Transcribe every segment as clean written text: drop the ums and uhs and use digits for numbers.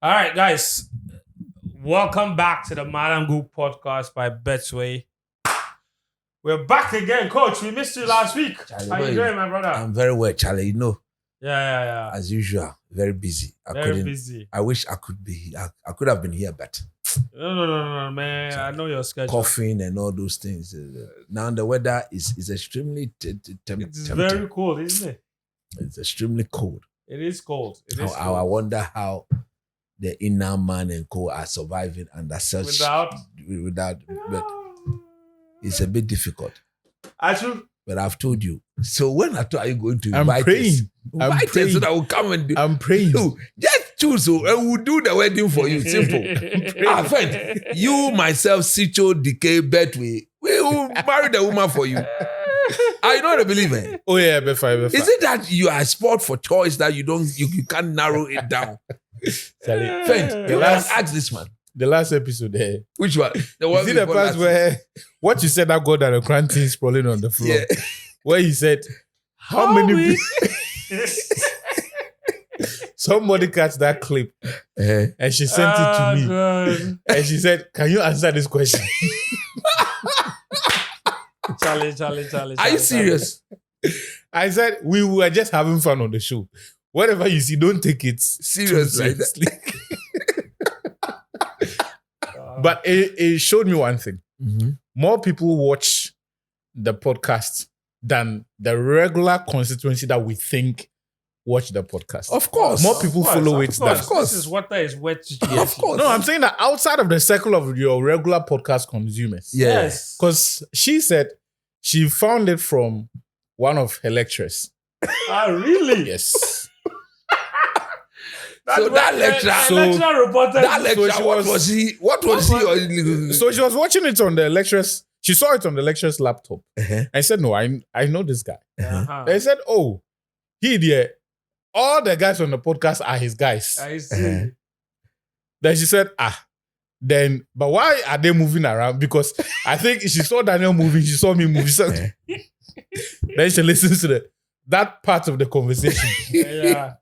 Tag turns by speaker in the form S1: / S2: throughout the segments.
S1: All right, guys. Welcome back to the Malangu podcast by Betway. We're back again, Coach. We missed you last week.
S2: Charlie,
S1: How you doing, my brother?
S2: I'm very well, Charlie.
S1: Yeah.
S2: As usual, very busy.
S1: Very busy.
S2: I wish I could be. I could have been here, but
S1: No, man. I know your schedule.
S2: coughing and all those things. Now the weather is extremely
S1: It's
S2: tempting.
S1: very cold, isn't it?
S2: It's extremely cold.
S1: It is cold.
S2: I wonder how the inner man and co are surviving under such without. But it's a bit difficult.
S1: Actually,
S2: But I've told you. So when are you going to
S3: I'm
S2: invite
S3: praying.
S2: us?
S3: I'm
S2: Invite us
S3: praying.
S2: so that we'll come and do.
S3: I'm praying.
S2: No, just choose and we'll do the wedding for you. Simple. Friend, you, myself, Sicho, Decay, Betway, we will marry the woman for you. I don't believe it.
S3: Oh yeah, B5.
S2: Is it that you are a sport for choice that you can't narrow it down?
S3: Charlie,
S2: Friend, you
S3: last-
S2: ask this man.
S3: the last episode there.
S2: Which one? The one
S3: You see the
S2: before
S3: part
S2: last?
S3: where what you said that God and the cranty sprawling on the floor.
S2: Yeah.
S3: Where he said, how many somebody catch that clip and she sent it to me.
S1: God.
S3: And she said, can you answer this question?
S1: Charlie.
S2: Are you serious?
S3: I said, we were just having fun on the show. Whatever you see, don't take it
S2: Serious
S3: too
S2: like that?
S3: seriously. But it showed me one thing.
S2: Mm-hmm.
S3: More people watch the podcast than the regular constituency that we think watch the podcast.
S2: Of course.
S3: More people follow it than.
S2: Of course.
S1: This is what that is wet.
S2: Of course.
S3: No, I'm saying that outside of the circle of your regular podcast consumers.
S1: Yes.
S3: Because she said she found it from one of her lecturers.
S1: Really?
S3: Yes.
S2: So that lecturer-
S1: lecturer reported.
S2: That lecture,
S3: she
S2: what
S3: was-
S2: was he? What was he?
S3: So she was watching it on the lecturer's. She saw it on the lecturer's laptop.
S2: Uh-huh.
S3: I said, no, I know this guy.
S1: Uh-huh.
S3: I said, oh, he there. All the guys on the podcast are his guys.
S1: I see.
S3: Then she said, but why are they moving around? Because I think she saw Daniel moving, she saw me moving. So then she listens to that part of the conversation.
S1: Yeah.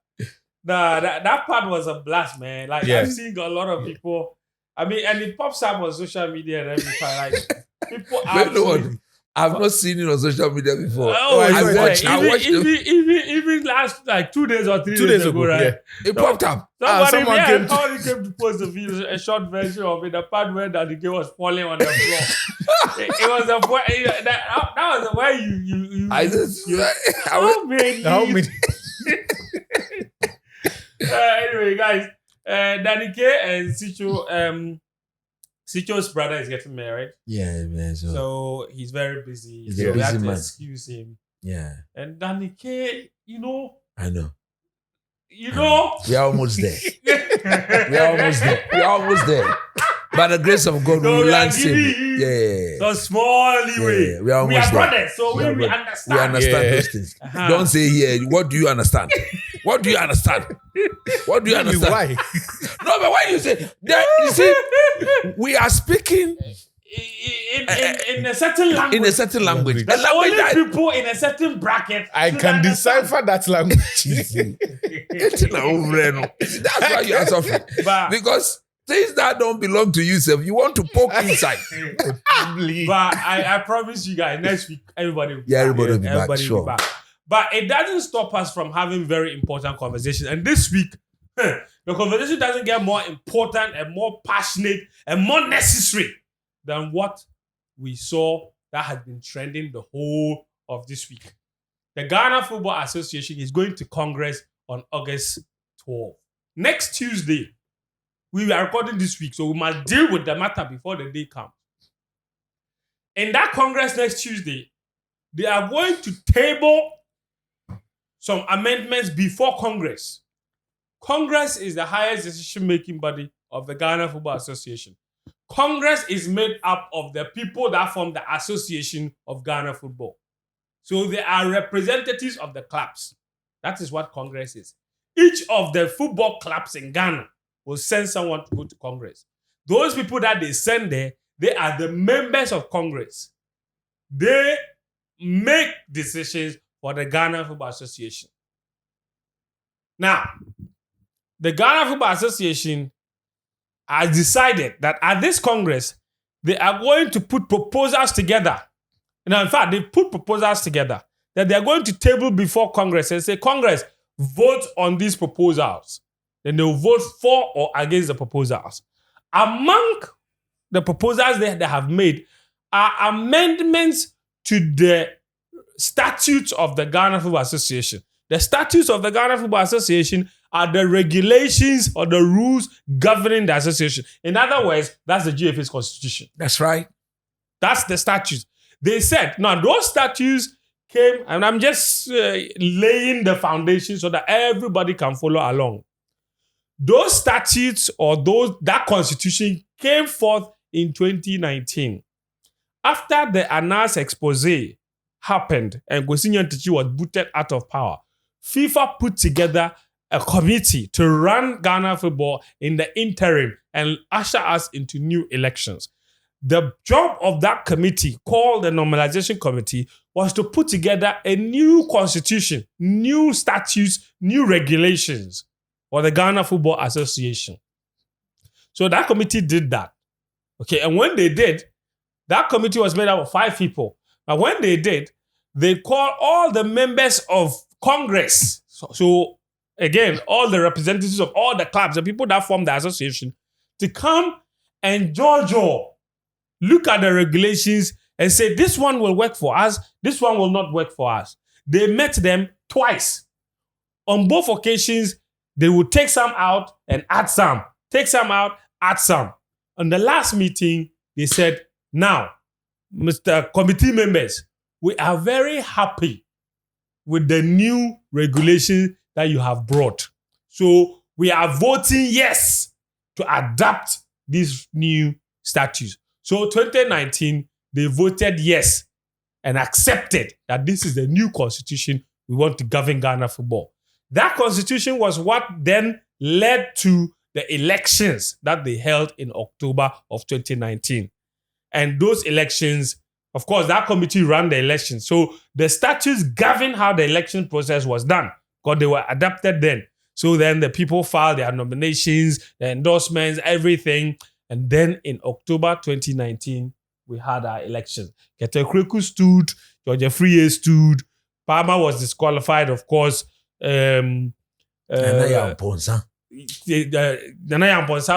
S1: Nah, that part was a blast, man. Like,
S3: Yeah.
S1: I've seen a lot of people. I mean, and it pops up on social media and everything. Like, people
S2: Wait, no
S1: actually.
S2: one. I've not seen it on social media before.
S1: Oh,
S3: I
S1: I
S3: watched-
S2: watched it.
S1: even last like 2 days or 3
S3: 2
S1: days
S3: days
S1: ago,
S3: ago,
S1: right?
S3: yeah.
S2: It popped up.
S3: Someone came to-
S1: came to post a video, a short version of it, the part where the guy was falling on the floor. it was a that was the way you
S2: I just.
S3: How many?
S1: Anyway, guys, Danny K and Sicho's brother is getting married,
S2: Yeah, man.
S1: so he's very busy.
S2: He's
S1: so
S2: a
S1: we have
S2: busy
S1: to
S2: man.
S1: excuse him.
S2: Yeah,
S1: And Danny K,
S2: I know.
S1: you know,
S2: We are almost there. We are almost there. By the grace of God, we
S1: So
S2: will
S1: we are
S2: land
S1: giving
S2: safely.
S1: you
S2: Yeah.
S1: so small leeway.
S2: Yeah, we are almost there.
S1: brothers, so we
S2: We
S1: understand.
S2: understand
S3: Yeah.
S2: those things.
S1: Uh-huh.
S2: Don't say here, what do you understand? What do you understand? What do you understand?
S3: Why?
S2: No, but why you say that? You see, we are speaking
S1: in a certain language.
S2: in a certain language. The
S1: There's
S2: language
S1: only
S2: that
S1: people in a certain bracket.
S3: I
S1: should
S3: can
S1: understand.
S3: decipher that language.
S2: That's why you are suffering.
S1: But,
S2: Because things that don't belong to you, self, you want to poke inside.
S1: but I promise you guys, next week everybody will be
S2: Yeah,
S1: back.
S2: everybody will be back,
S1: Everybody will
S2: sure.
S1: be back. But it doesn't stop us from having very important conversations. And this week, the conversation doesn't get more important and more passionate and more necessary than what we saw that has been trending the whole of this week. The Ghana Football Association is going to Congress on August 12th. Next Tuesday, we are recording this week, so we must deal with the matter before the day comes. In that Congress next Tuesday, they are going to table some amendments before Congress. Congress is the highest decision-making body of the Ghana Football Association. Congress is made up of the people that form the Association of Ghana Football. So they are representatives of the clubs. That is what Congress is. Each of the football clubs in Ghana will send someone to go to Congress. Those people that they send there, they are the members of Congress. They make decisions for the Ghana Football Association. Now, the Ghana Football Association has decided that at this Congress, they are going to put proposals together. Now, in fact, they put proposals together that they are going to table before Congress and say, Congress, vote on these proposals. Then they'll vote for or against the proposals. Among the proposals they have made are amendments to the statutes of the Ghana Football Association. The statutes of the Ghana Football Association are the regulations or the rules governing the association. In other words, that's the GFA's constitution.
S2: That's right.
S1: That's the statutes. They said, now those statutes came, and I'm just laying the foundation so that everybody can follow along. Those statutes or that constitution came forth in 2019. After the Anas expose happened and Gosinyo Ntichi was booted out of power, FIFA put together a committee to run Ghana football in the interim and usher us into new elections. The job of that committee, called the Normalization Committee, was to put together a new constitution, new statutes, new regulations for the Ghana Football Association. So that committee did that. Okay, and when they did, that committee was made up of 5 people. Now, when they did, they called all the members of Congress. So again, all the representatives of all the clubs, the people that form the association, to come and look at the regulations and say, this one will work for us, this one will not work for us. They met them twice. On both occasions, they would take some out and add some. Take some out, add some. On the last meeting, they said, now, Mr. Committee members, we are very happy with the new regulation that you have brought. So we are voting yes to adapt these new statutes. So 2019, they voted yes and accepted that this is the new constitution we want to govern Ghana football. That constitution was what then led to the elections that they held in October of 2019. And those elections, of course, that committee ran the elections. So the statutes govern how the election process was done because they were adapted then. So then the people filed their nominations, their endorsements, everything. And then in October 2019, we had our elections. Ketekreku stood, George Friye stood, Palmer was disqualified, of course. Nana
S2: Yamponsa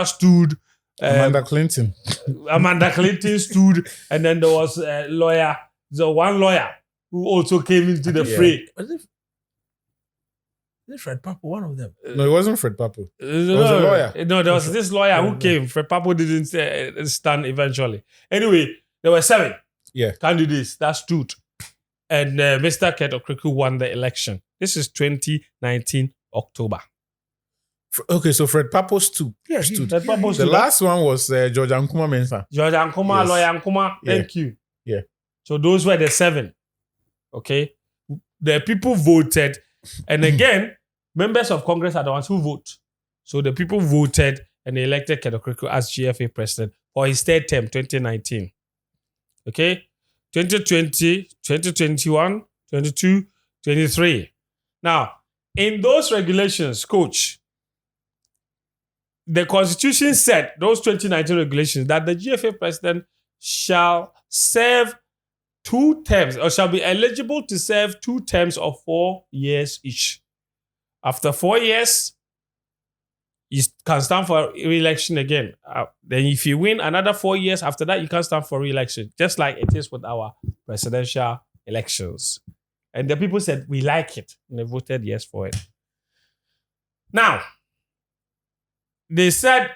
S1: stood.
S3: Amanda Clinton stood. And then there was a lawyer, one lawyer who also came into the fray.
S2: Was it Fred Papo, one of them?
S3: No, it wasn't Fred Papo. It was a lawyer.
S1: No, there was this lawyer who came. Fred Papo didn't stand eventually. Anyway, there were 7 candidates that stood. And Mr. Ketekreku won the election. This is 2019 October.
S3: Okay, so Fred Papo stood.
S2: Yeah,
S3: stood.
S1: Fred Papo
S3: The
S1: stood.
S3: last one was George Ankuma Mensah.
S1: George Ankuma,
S3: Yes.
S1: lawyer Ankuma. Thank you.
S3: Yeah.
S1: So those were the 7. Okay. The people voted. And again, members of Congress are the ones who vote. So the people voted and they elected Ketekreku as GFA president for his 3rd term, 2019. Okay. 2020, 2021, 22, 23. Now, in those regulations, coach, the constitution said, those 2019 regulations, that the GFA president shall serve 2 terms or shall be eligible to serve 2 terms of 4 years each. After 4 years, you can stand for re-election again. Then if you win another 4 years after that, you can stand for re-election, just like it is with our presidential elections. And the people said, we like it. And they voted yes for it. Now, they said,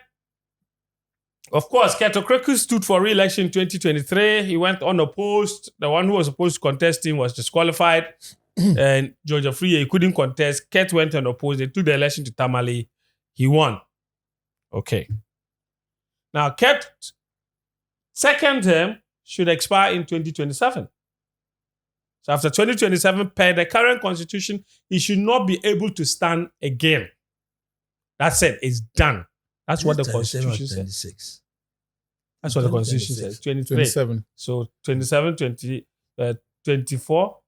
S1: of course, Ketekreku stood for re-election in 2023. He went unopposed. The one who was supposed to contest him was disqualified. And George Friye couldn't contest. Ket went unopposed. They took the election to Tamale. He won. Okay. Now, Ket's 2nd term should expire in 2027. So after 2027, per the current constitution, he should not be able to stand again. That's it. It's done. That's what the constitution says. That's what the constitution says.
S3: 27.
S1: So 27, 24.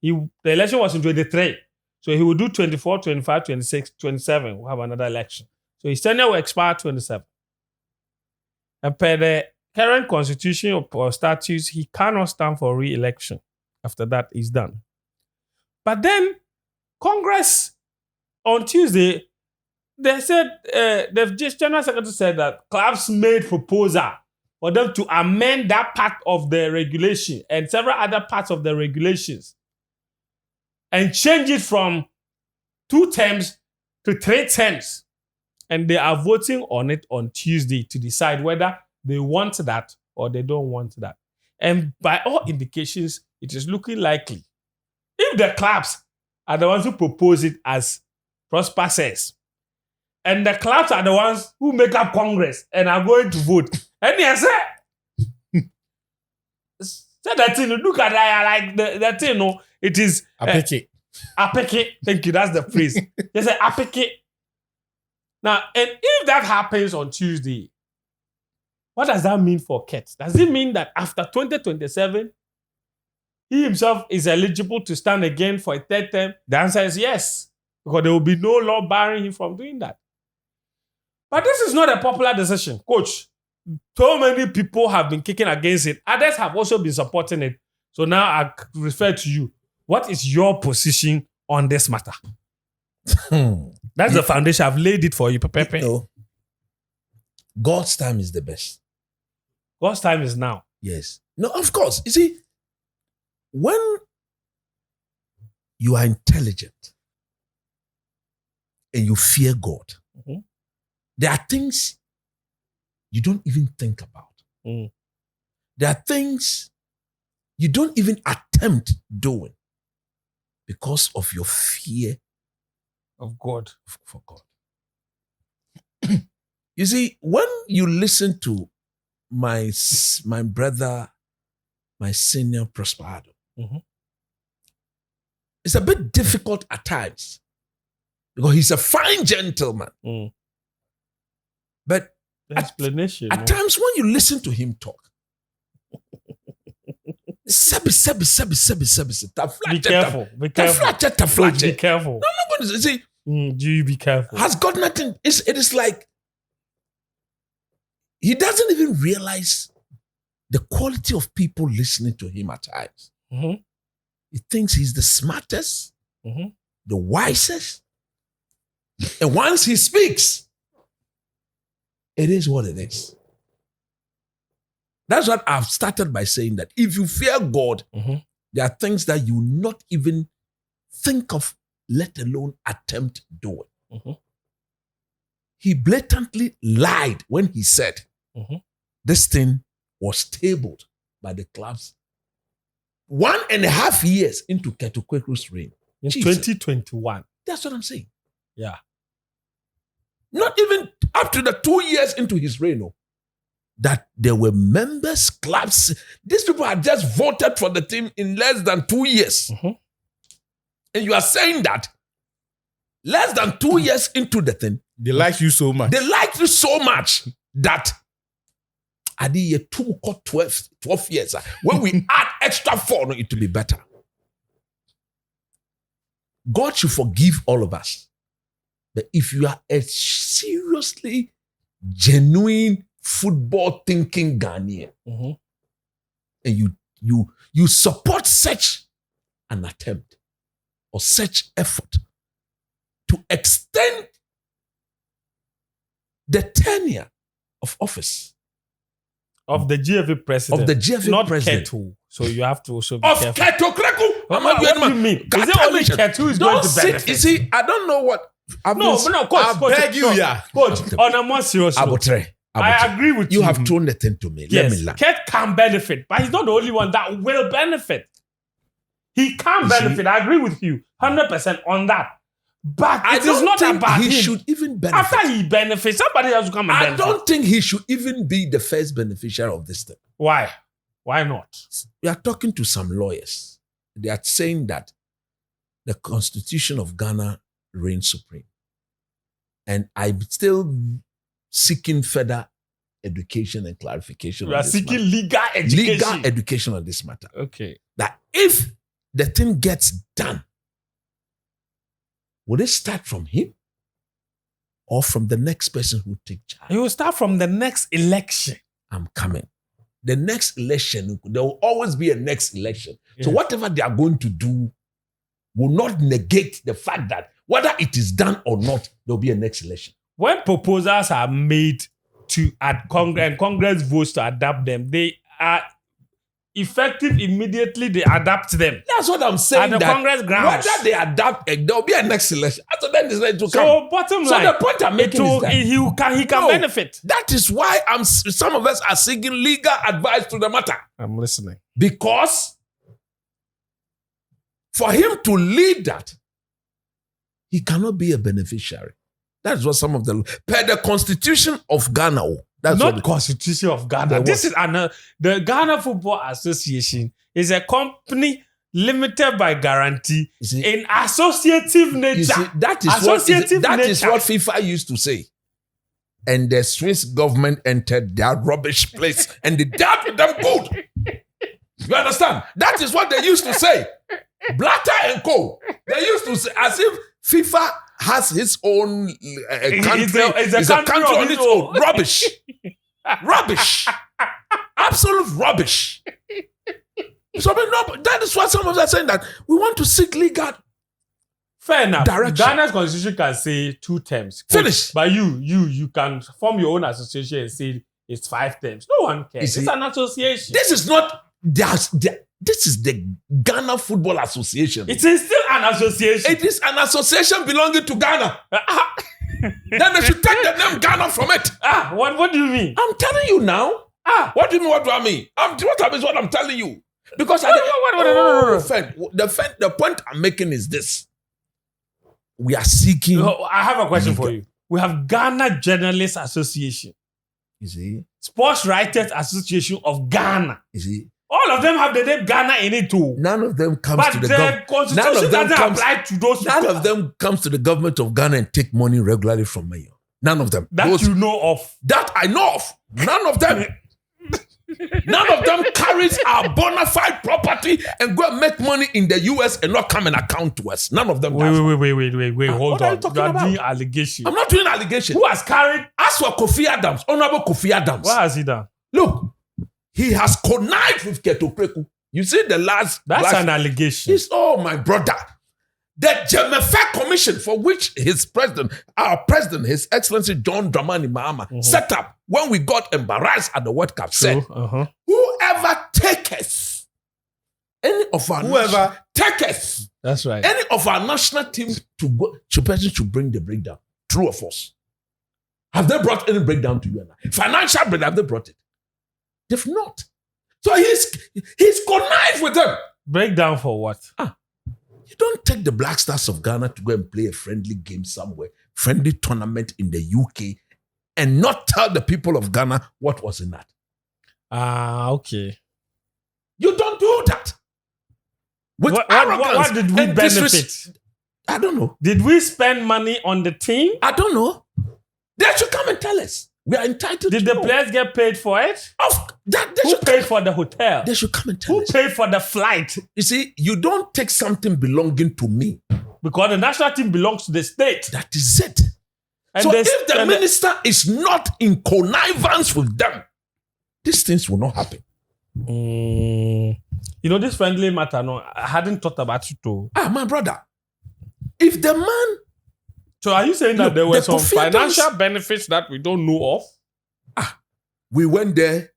S1: The election was in 23. So he will do 24, 25, 26, 27. We'll have another election. So his tenure will expire 27. And per the current constitution or statutes, he cannot stand for re-election. After that, he's done. But then Congress on Tuesday, they said, the General Secretary said that clubs made proposal for them to amend that part of the regulation and several other parts of the regulations and change it from 2 terms to 3 terms. And they are voting on it on Tuesday to decide whether they want that or they don't want that. And by all indications, it is looking likely. If the clubs are the ones who propose it, as Prosper says, and the clubs are the ones who make up Congress and are going to vote, and yes, say that thing, look at that, like that thing, no, it is
S3: Apeke.
S1: Apeke. Thank you, that's the phrase. They say Apeke. Now, and if that happens on Tuesday, what does that mean for Kets? Does it mean that after 2027, he himself is eligible to stand again for a 3rd term? The answer is yes, because there will be no law barring him from doing that. But this is not a popular decision, Coach. So many people have been kicking against it. Others have also been supporting it. So now I refer to you. What is your position on this matter? That's the foundation. I've laid it for you, Pepe.
S2: No. God's time is the best.
S1: God's time is now.
S2: Yes. No, of course. You see, when you are intelligent and you fear God, there are things you don't even think about. There are things you don't even attempt doing because of your fear
S1: of God.
S2: For God. You see, when you listen to my brother, my senior Prosperado, it's a bit difficult at times because he's a fine gentleman. But
S1: the explanation.
S2: At times when you listen to him talk, Be careful.
S1: Be careful.
S2: No, I'm not going to say.
S1: Do you be careful?
S2: Has got nothing. It is like he doesn't even realize the quality of people listening to him at times. He thinks he's the smartest, the wisest. And once he speaks, it is what it is. That's what I've started by saying, that if you fear God, there are things that you not even think of, let alone attempt doing. He blatantly lied when he said this thing was tabled by the clubs 1.5 years into Ketu Kweku's reign.
S1: In 2021.
S2: That's what I'm saying.
S1: Yeah.
S2: Not even up to the 2 years into his reign, that there were members, clubs. These people had just voted for the team in less than 2 years. And you are saying that less than 2 years into the thing,
S3: they like you so much.
S2: They liked you so much that I did 12 years. When we add extra 4, it will be better. God should forgive all of us. But if you are a seriously genuine football thinking Ghanaian, and you support such an attempt or such effort to extend the tenure of office
S1: of the GFA president,
S2: not
S1: president, Ketu. So you have to also be
S2: of
S1: careful.
S2: Ketu Kreku.
S1: What do you mean? Is it only Ketu who is going to benefit?
S2: You see, I don't know what.
S1: Coach,
S3: I beg you,
S1: Coach, on a more serious note, I agree with you.
S2: You have thrown the thing to me.
S1: Yes,
S2: Let me learn.
S1: Ket can benefit, but he's not the only one that will benefit. He can benefit. I agree with you 100% on that. But it is not about him.
S2: He should even benefit.
S1: After he benefits, somebody else will come and benefit.
S2: I don't think he should even be the first beneficiary of this thing.
S1: Why? Why not?
S2: We are talking to some lawyers. They are saying that the Constitution of Ghana reigns supreme. And I'm still seeking further education and clarification.
S1: You are seeking legal education.
S2: Legal education on this matter.
S1: Okay.
S2: That if the thing gets done Would it start from him or from the next person who take charge?
S1: It will start from the next election.
S2: I'm coming. The next election, there will always be a next election. So
S1: Yes.
S2: whatever they are going to do will not negate the fact that whether it is done or not, there will be a next election.
S1: When proposals are made to at Congress and Congress votes to adapt them, they are effective immediately. They adapt them.
S2: That's what I'm saying.
S1: At the
S2: that
S1: Congress grounds.
S2: whether they adapt, there will be a next election. So then it's like to come.
S1: So bottom
S2: So
S1: line,
S2: the point I'm making is that
S1: he can
S2: No.
S1: benefit.
S2: that is why some of us are seeking legal advice to the matter.
S1: I'm listening.
S2: Because for him to lead that, he cannot be a beneficiary. That's what some of per the Constitution of Ghana. That's
S1: Not
S2: what
S1: Constitution of Ghana.
S2: There
S1: This is the Ghana Football Association is a company limited by guarantee
S2: you see,
S1: in associative nature.
S2: you see, that is
S1: Associative
S2: that is
S1: nature.
S2: what FIFA used to say. And the Swiss government entered their rubbish place and they dealt with them good. You understand? That is what they used to say. Blatter and Co. They used to say as if FIFA has its own country.
S1: It's a country
S2: on its own. Rubbish. Rubbish. Absolute rubbish. So that is why some of us are saying that we want to seek legal.
S1: Fair enough.
S2: Direction.
S1: Ghana's constitution can say 2 terms.
S2: Finish.
S1: But you can form your own association and say it's 5 terms. No one cares.
S2: see,
S1: It's an association.
S2: This is not this is the Ghana Football Association.
S1: It is still an association.
S2: It is an association belonging to Ghana. Then they should take the name Ghana from it.
S1: What do you mean?
S2: I'm telling you now. What do you mean? What do I mean? What I'm telling you. Because
S1: No.
S2: the point I'm making is this: we are seeking.
S1: I have a question for you. We have Ghana Journalists Association,
S2: You see,
S1: Sports Writers Association of Ghana.
S2: you see,
S1: All of them have the name Ghana in it too.
S2: none of them comes
S1: But
S2: to the
S1: the
S2: government.
S1: constitution doesn't apply to those
S2: None
S1: people
S2: of them comes to the government of Ghana and take money regularly from mayor. None of them.
S1: that
S2: Those-
S1: you know of.
S2: that I know of. None of them. None of them carries our bona fide property and go and make money in the US and not come and account to us. None of them does.
S1: Wait. Hold
S2: what are you
S1: on.
S2: talking
S1: You are
S2: about?
S1: doing allegation.
S2: I'm not doing allegation.
S1: Who has carried?
S2: As for Kofi Adams, Honorable Kofi Adams,
S1: What has he done?
S2: look, he has connived with Keto Preku. You see the last...
S1: That's an allegation.
S2: my brother. The GFA Commission, for which our president, His Excellency John Dramani Mahama, set up when we got embarrassed at the World Cup, said, whoever takes any of our takers
S1: That's right.
S2: any of our national team to go, should bring the breakdown. True or false? Have they brought any breakdown to you and I? Financial breakdown, have they brought it? They've not. So he's connived with them.
S1: Breakdown for what?
S2: You don't take the Black Stars of Ghana to go and play a friendly game somewhere, friendly tournament in the UK, and not tell the people of Ghana what was in that.
S1: Okay.
S2: You don't do that. With arrogance
S1: What did we
S2: and
S1: benefit?
S2: I don't know.
S1: Did we spend money on the team?
S2: I don't know. They should come and tell us. We are entitled
S1: Did
S2: to
S1: the
S2: know.
S1: players get paid for it?
S2: They
S1: Who
S2: should
S1: paid for the hotel?
S2: They should come and tell
S1: Who
S2: us.
S1: paid for the flight?
S2: You see, you don't take something belonging to me.
S1: Because the national team belongs to the state.
S2: That is it.
S1: And
S2: So
S1: they-
S2: if the
S1: and
S2: minister is not in connivance with them, these things will not happen.
S1: You know, this friendly matter, no, I hadn't thought about it too.
S2: My brother, if the man,
S1: So are you saying that
S2: Look,
S1: there were
S2: the
S1: some
S2: Kofi Adams-
S1: financial benefits that we don't know of?
S2: we went there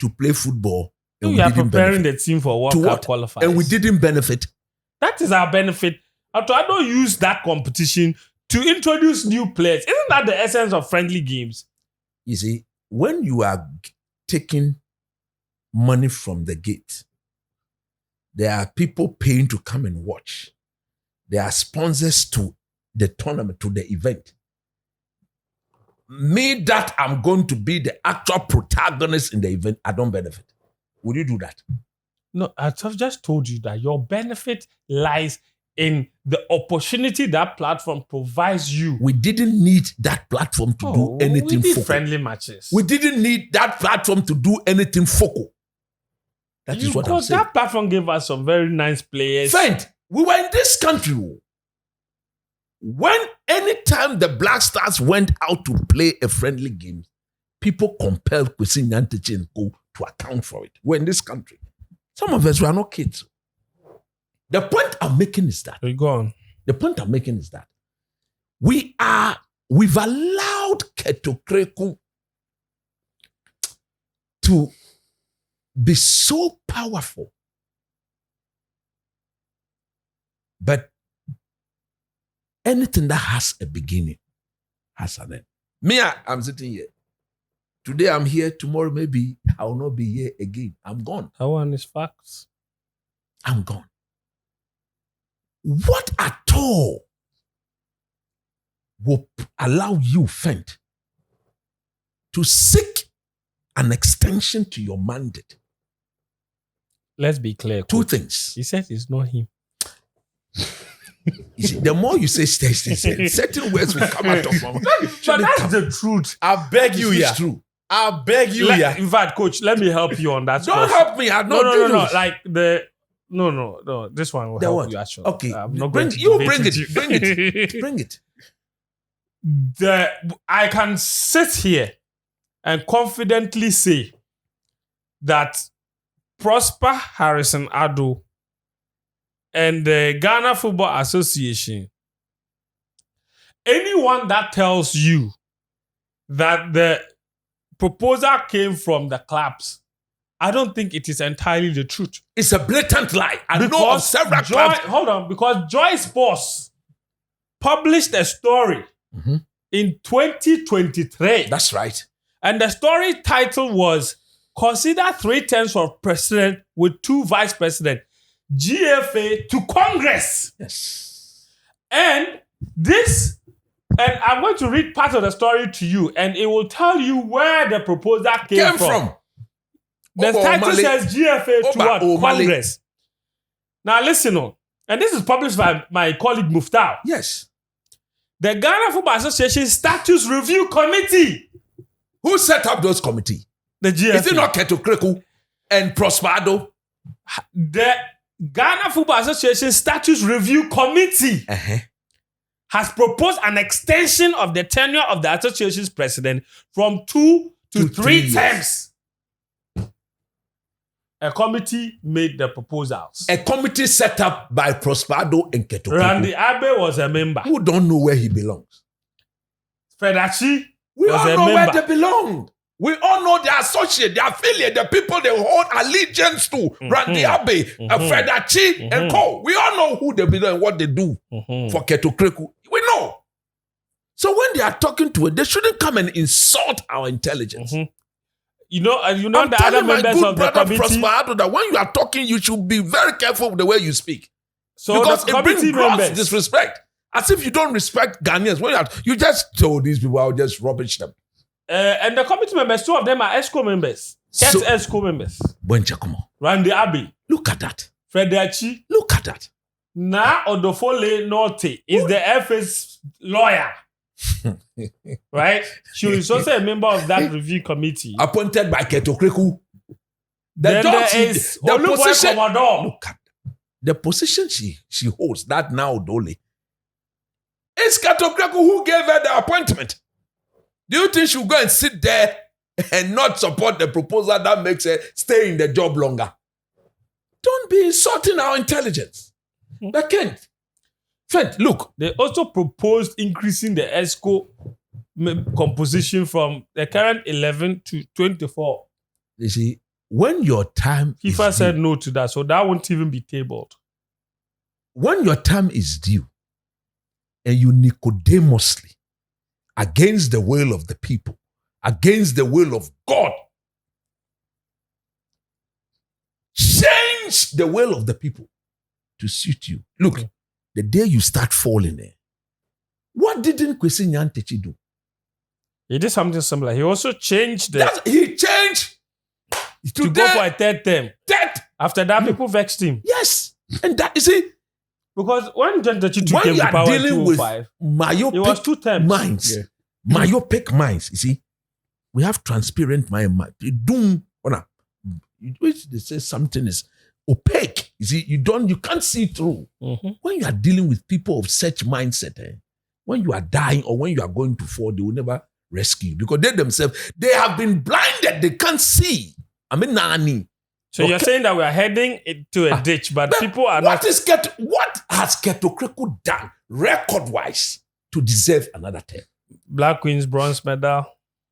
S2: to play football and
S1: We
S2: we
S1: are
S2: didn't
S1: preparing
S2: benefit.
S1: the team for World
S2: To
S1: Cup
S2: what?
S1: qualifiers.
S2: And we didn't benefit.
S1: That is our benefit. I don't use that competition to introduce new players. Isn't that the essence of friendly games?
S2: You see, when you are taking money from the gate, there are people paying to come and watch. There are sponsors to the tournament, to the event. Me, that I'm going to be the actual protagonist in the event, I don't benefit. Would you do that?
S1: No, I've just told you that your benefit lies in the opportunity that platform provides you.
S2: We didn't need that platform to do anything
S1: we did
S2: focal.
S1: friendly matches.
S2: We didn't need that platform to do anything focal. That is what I'm
S1: Because
S2: saying.
S1: that platform gave us some very nice players.
S2: Friend, we were in this country. anytime the Black Stars went out to play a friendly game, people compelled Kwesi Nyantakyi and Co to account for it. We're in this country. Some of us were not kids. The point I'm making is that.
S1: Go on.
S2: The point I'm making is that we've allowed Ketokreku to be so powerful. But anything that has a beginning has an end. Me, I'm sitting here. Today I'm here. Tomorrow maybe I will not be here again. I'm gone.
S1: That one is facts.
S2: I'm gone. What at all will allow you, Fent, to seek an extension to your mandate?
S1: Let's be clear.
S2: Two
S1: Coach.
S2: things.
S1: He said it's not him.
S2: You see, the more you say certain words will come out of my mouth.
S1: But that's the truth.
S3: I beg you,
S2: It's
S3: yeah.
S2: true.
S3: I beg you, yeah.
S1: In fact, Coach, let me help you on that.
S2: Don't help me. I'm not
S1: No.
S2: doing this.
S1: Like no. This one will
S2: The
S1: help
S2: what?
S1: you actually.
S2: Okay.
S1: I'm not
S2: Bring
S1: going to
S2: you
S1: debate
S2: bring
S1: with
S2: it. Bring it. Bring it.
S1: I can sit here and confidently say that Prosper Harrison Addo and the Ghana Football Association, anyone that tells you that the proposal came from the clubs, I don't think it is entirely the truth.
S2: It's a blatant lie. I know of several clubs.
S1: Hold on, because Joy Sports published a story in 2023.
S2: That's right.
S1: And the story title was Consider 3 terms for president with 2 vice presidents. GFA to Congress.
S2: Yes.
S1: And I'm going to read part of the story to you, and it will tell you where the proposal came from. The title says GFA to what? Congress. Now listen on. And this is published by my colleague Muftar.
S2: Yes.
S1: The Ghana Football Association Status Review Committee.
S2: Who set up those committee?
S1: The GFA.
S2: Is it not Ketokreku and Prosperado?
S1: The Ghana Football Association Status Review Committee has proposed an extension of the tenure of the association's president from 2 to 3 terms. A committee made the proposals.
S2: A committee set up by Prosperado and Ketokreku.
S1: Randy Abe was a member.
S2: Who don't know where he belongs?
S1: Fedachi
S2: We
S1: was
S2: all
S1: a
S2: know
S1: member.
S2: where they belong. We all know their associate, their affiliate, the people they hold allegiance to. Randy Abe, Fedachi, and Co. We all know who they belong and what they do for Ketokreku. We know. So when they are talking to it, they shouldn't come and insult our intelligence.
S1: You know
S2: I'm
S1: the other
S2: telling my
S1: members
S2: good
S1: of the
S2: brother
S1: committee.
S2: Prosperado that when you are talking, you should be very careful with the way you speak.
S1: So
S2: Because
S1: the
S2: it brings
S1: committee
S2: gross
S1: members.
S2: disrespect. As if you don't respect Ghanaians. When you just told these people, I'll just rubbish them.
S1: And the committee members, 2 of them are ESCO members. ESCO members.
S2: Buenchakumo.
S1: Randy Abe,
S2: Look at that.
S1: Fedachi,
S2: Look at that.
S1: Na Odofole Norte is the FA's lawyer. Right? She is also a member of that review committee.
S2: Appointed by Ketokreku.
S1: Then there is Oluboy Commodore.
S2: Look at the position she holds, that now Dole. It's Ketokreku who gave her the appointment. Do you think she'll go and sit there and not support the proposal that makes her stay in the job longer? Don't be insulting our intelligence. They can't. Friend, look.
S1: They also proposed increasing the ESCO composition from the current 11 to 24.
S2: You see, when your time
S1: FIFA
S2: is
S1: said
S2: due,
S1: no to that, so that won't even be tabled.
S2: when your time is due and you Nicodemously against the will of the people, against the will of God, change the will of the people to suit you. Look, the day you start falling there, what didn't Kwesi Nyantakyi do?
S1: He did something similar. He also changed
S2: He changed
S1: to go for a 3rd term.
S2: that.
S1: After that, people vexed him.
S2: Yes. And that, you see,
S1: Because when Nyantakyi
S2: when
S1: came
S2: you
S1: to
S2: are
S1: power in
S2: dealing with
S1: 2005, it was
S2: myopic
S1: 2 terms.
S2: minds, myopic minds, you see, we have transparent mind. Which they say something is opaque. You see, you can't see through. When you are dealing with people of such mindset, when you are dying or when you are going to fall, they will never rescue you because they themselves, they have been blinded. They can't see. I mean, nani.
S1: So you're saying that we are heading into a ditch, but people are
S2: what
S1: not.
S2: What has Keto Kreku done record-wise to deserve another term?
S1: Black Queens bronze medal.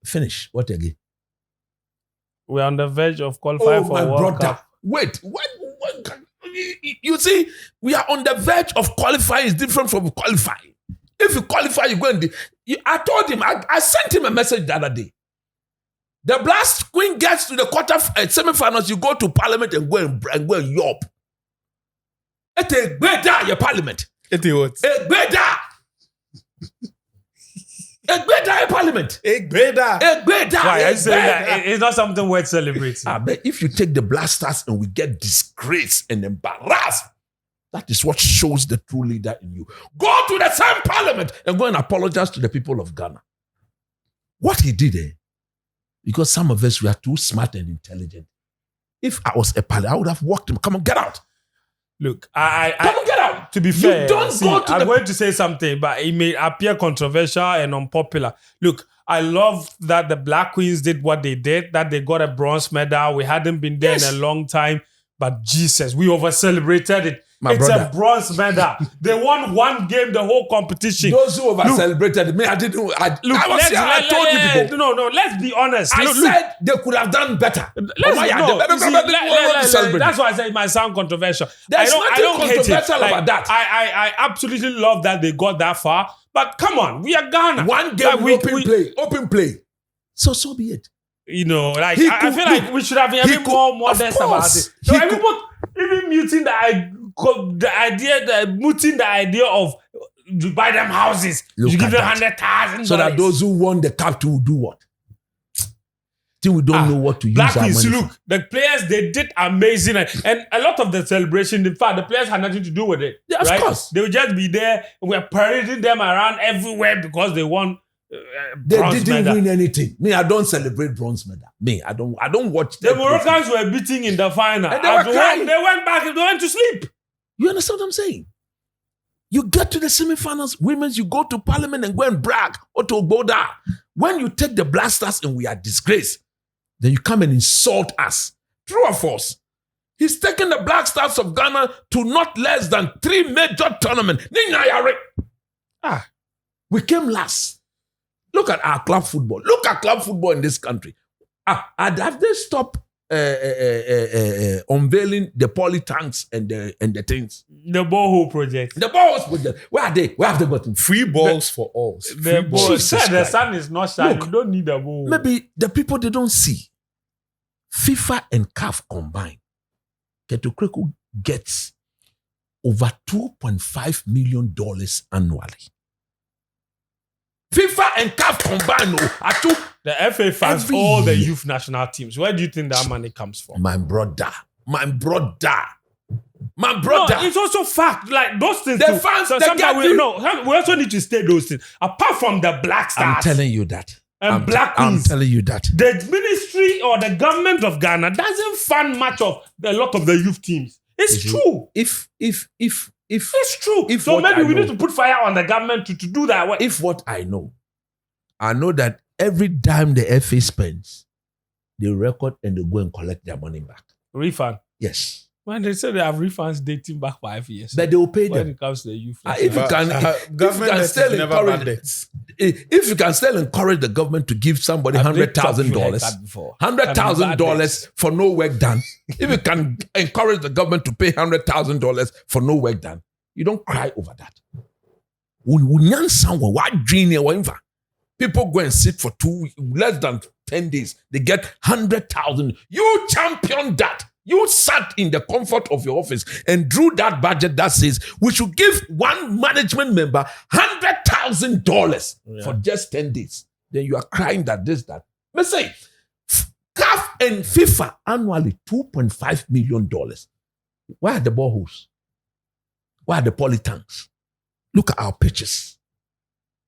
S2: Finish. What again?
S1: We're on the verge of qualifying for World Cup.
S2: Wait, what? You see, we are on the verge of qualifying. Is different from qualifying. If you qualify, you go and I told him. I sent him a message the other day. The Blast Queen gets to the semi-finals. You go to Parliament and go and yop. It's a better your Parliament.
S3: It's what?
S2: A better. A better Parliament.
S3: A better.
S1: Why are you saying that? It's not something worth celebrating.
S2: I bet if you take the Blasters and we get disgraced and embarrassed, that is what shows the true leader in you. Go to the same Parliament and go and apologize to the people of Ghana. What he did because some of us were too smart and intelligent. If I was a Parliament, I would have walked him. Come on, get out.
S1: Look,
S2: Come on, get out.
S1: To be fair,
S2: don't go to
S1: I'm going to say something, but it may appear controversial and unpopular. Look, I love that the Black Queens did what they did, that they got a bronze medal. We hadn't been there in a long time, but Jesus, we over-celebrated it. It's a bronze medal. They won one game, the whole competition.
S2: Those who over-celebrated me, I didn't. I told you people.
S1: No, let's be honest.
S2: I said they could have done better. That's
S1: why I say it might sound controversial.
S2: There's nothing controversial about that.
S1: I absolutely love that they got that far. But come on, we are Ghana.
S2: One game, open play. So be it.
S1: You know, like I feel like we should have been a bit more modest about it. So even muting the idea of you buy them houses, you give them $100,000.
S2: So that those who won the cup will do what? Till we don't know what to use
S1: Black
S2: our
S1: Queens,
S2: money
S1: look, the players, they did amazing. And a lot of the celebration, in fact, the players had nothing to do with it.
S2: Yeah, of course.
S1: They would just be there. We're parading them around everywhere because they won
S2: they
S1: bronze
S2: didn't
S1: medal.
S2: win anything. Me, I don't celebrate bronze medal. Me, I don't watch
S1: the Moroccans were beating in the final.
S2: And they were crying.
S1: They went back and they went to sleep.
S2: You understand what I'm saying? You get to the semi-finals, women's, you go to Parliament and go and brag or to Boda. When you take the Blasters and we are disgraced, then you come and insult us. True or false? He's taken the Black Stars of Ghana to not less than 3 major tournaments. We came last. Look at our club football. Look at club football in this country. Have they stopped unveiling the poly tanks and the things?
S1: The borehole project.
S2: The borehole project. Where are they? Where have they gotten?
S3: Free balls for all.
S1: The sun is not shining. You don't need a ball.
S2: Maybe the people they don't see. FIFA and CAF combined. Keto Kreku gets over $2.5 million annually. FIFA and CAF combined
S1: the FA funds all the youth national teams. Where do you think that money comes from?
S2: My brother.
S1: No, it's also fact. Like those things.
S2: The fans,
S1: so we also need to state those things. Apart from the Black Stars.
S2: I'm telling you that.
S1: And Black Queens.
S2: I'm telling you that.
S1: The ministry or the government of Ghana doesn't fund much of a lot of the youth teams. It's true.
S2: If
S1: it's true. So maybe we need to put fire on the government to do that.
S2: If what I know that every dime the FA spends, they record and they go and collect their money back.
S1: Refund?
S2: Yes.
S1: When they say they have refunds dating back 5 years.
S2: But they will pay them.
S1: When it comes to the youth.
S2: If you can still encourage the government to give somebody $100,000, $100,000 for no work done. If you can encourage the government to pay $100,000 for no work done, you don't cry over that. People go and sit for less than 10 days. They get 100,000. You champion that. You sat in the comfort of your office and drew that budget that says we should give one management member $100,000 for just 10 days. Then you are crying that. Let's say, CAF and FIFA annually $2.5 million. Where are the boreholes? Where are the polytanks? Look at our pitches.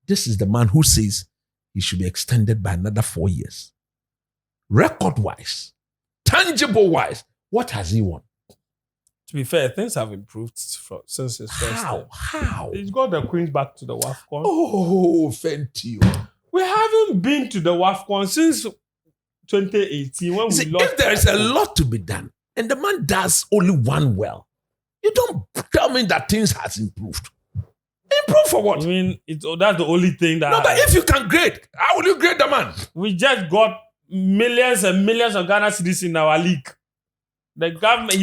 S2: This is the man who says he should be extended by another 4 years. Record-wise, tangible-wise, what has he won?
S1: To be fair, things have improved since his first term.
S2: How?
S1: He's got the Queens back to the WAFCON.
S2: Oh, thank you.
S1: We haven't been to the WAFCON since 2018 when we lost.
S2: If there is a lot to be done, and the man does only one well, you don't tell me that things has improved. Improve for what?
S1: I mean, that's the only thing that.
S2: No, but if you can grade, how will you grade the man?
S1: We just got millions and millions of Ghana citizens in our league. The government,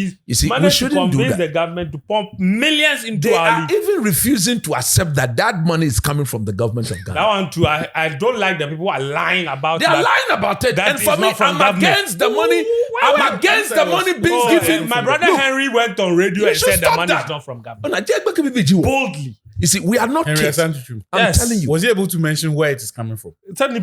S1: managed to convince the government to pump millions into our league.
S2: They are even refusing to accept that money is coming from the government of Ghana.
S1: That one too, I don't like that people are lying about it.
S2: They are lying about it. And for me, I'm against the money. I'm against the money being given.
S1: My brother Henry went on radio and said the money is not from government.
S2: Boldly. You see, we are not kids. I'm telling you.
S3: Was he able to mention where it is coming from?
S1: It's coming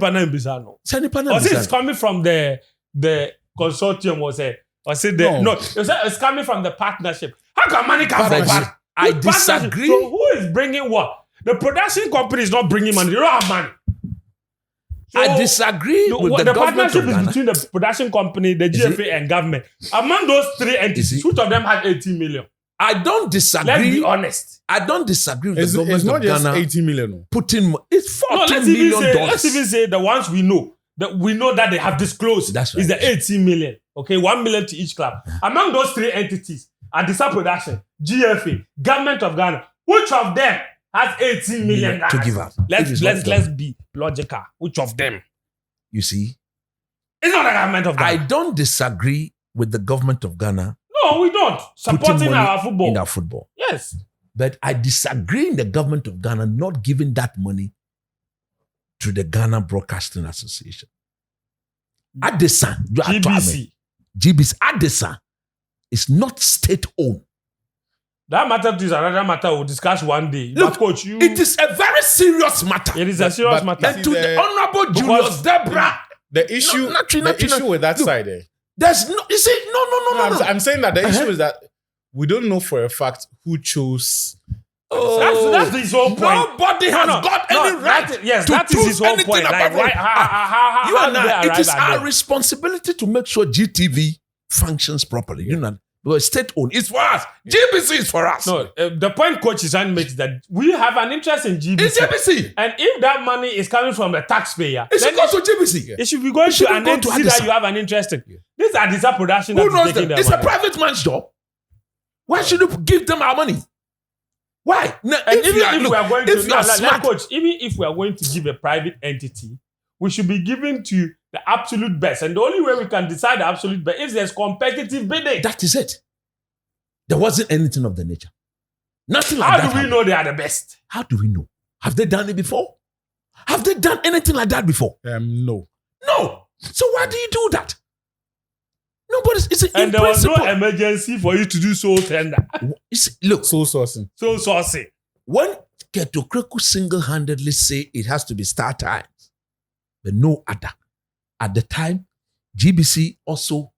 S1: from the consortium was it? It's coming from the partnership. How can money come from that?
S2: I disagree.
S1: So who is bringing what? The production company is not bringing money. They don't have money. So
S2: I disagree with the government
S1: partnership
S2: of Ghana.
S1: is between the production company, the GFA, and government. Among those three entities, which of them had 18 million?
S2: I don't disagree.
S1: Let's be honest.
S2: I don't disagree with the government
S3: of Ghana. It's not just 18 million.
S2: It's $14 million.
S1: Let's even say the ones we know. That we know that they have disclosed.
S2: That's right.
S1: Is the 18 million. Okay, 1 million to each club. Among those three entities, Adisa Production, GFA, Government of Ghana, which of them has 18 million
S2: to give out?
S1: Let's be logical. Which of them?
S2: You see?
S1: It's not the government of Ghana.
S2: I don't disagree with the government of Ghana.
S1: No, we don't. Supporting our football.
S2: In our football.
S1: Yes.
S2: But I disagree in the government of Ghana not giving that money to the Ghana Broadcasting Association. Adesa, GBC, Adesa is not state-owned.
S1: That matter is another matter we'll discuss one day.
S2: Look,
S1: but coach,
S2: it is a very serious matter.
S1: It is a serious matter.
S2: And to the Honorable Julius Debra.
S3: The issue with that side,
S2: there's no, you see, no.
S3: I'm saying that the issue is that we don't know for a fact who chose.
S1: That's his whole point.
S2: Nobody has got any right to
S1: that is his whole point. Like,
S2: it is our responsibility to make sure GTV functions properly. You know, because state-owned is for us. GBC is for us.
S1: No, the point coach is trying to make is that we have an interest in GBC.
S2: It's GBC.
S1: And if that money is coming from the taxpayer,
S2: it should go to GBC.
S1: It should be going to an entity that you have an interest in. This is Adisa Production.
S2: Who knows them? It's a private man's job. Why should you give them our money? Why? Now,
S1: even if we are going to give a private entity, we should be giving to the absolute best. And the only way we can decide the absolute best is there's competitive bidding.
S2: That is it. There wasn't anything of the nature. Nothing like that.
S1: How do we know they are the best?
S2: How do we know? Have they done it before? Have they done anything like that before?
S3: No.
S2: No. So why do you do that? Nobody's.
S1: And there was no emergency for you to do soul tender.
S2: Look,
S3: soul sourcing.
S2: When Keto Kreku single-handedly say it has to be Star Times, but no other. At the time, GBC also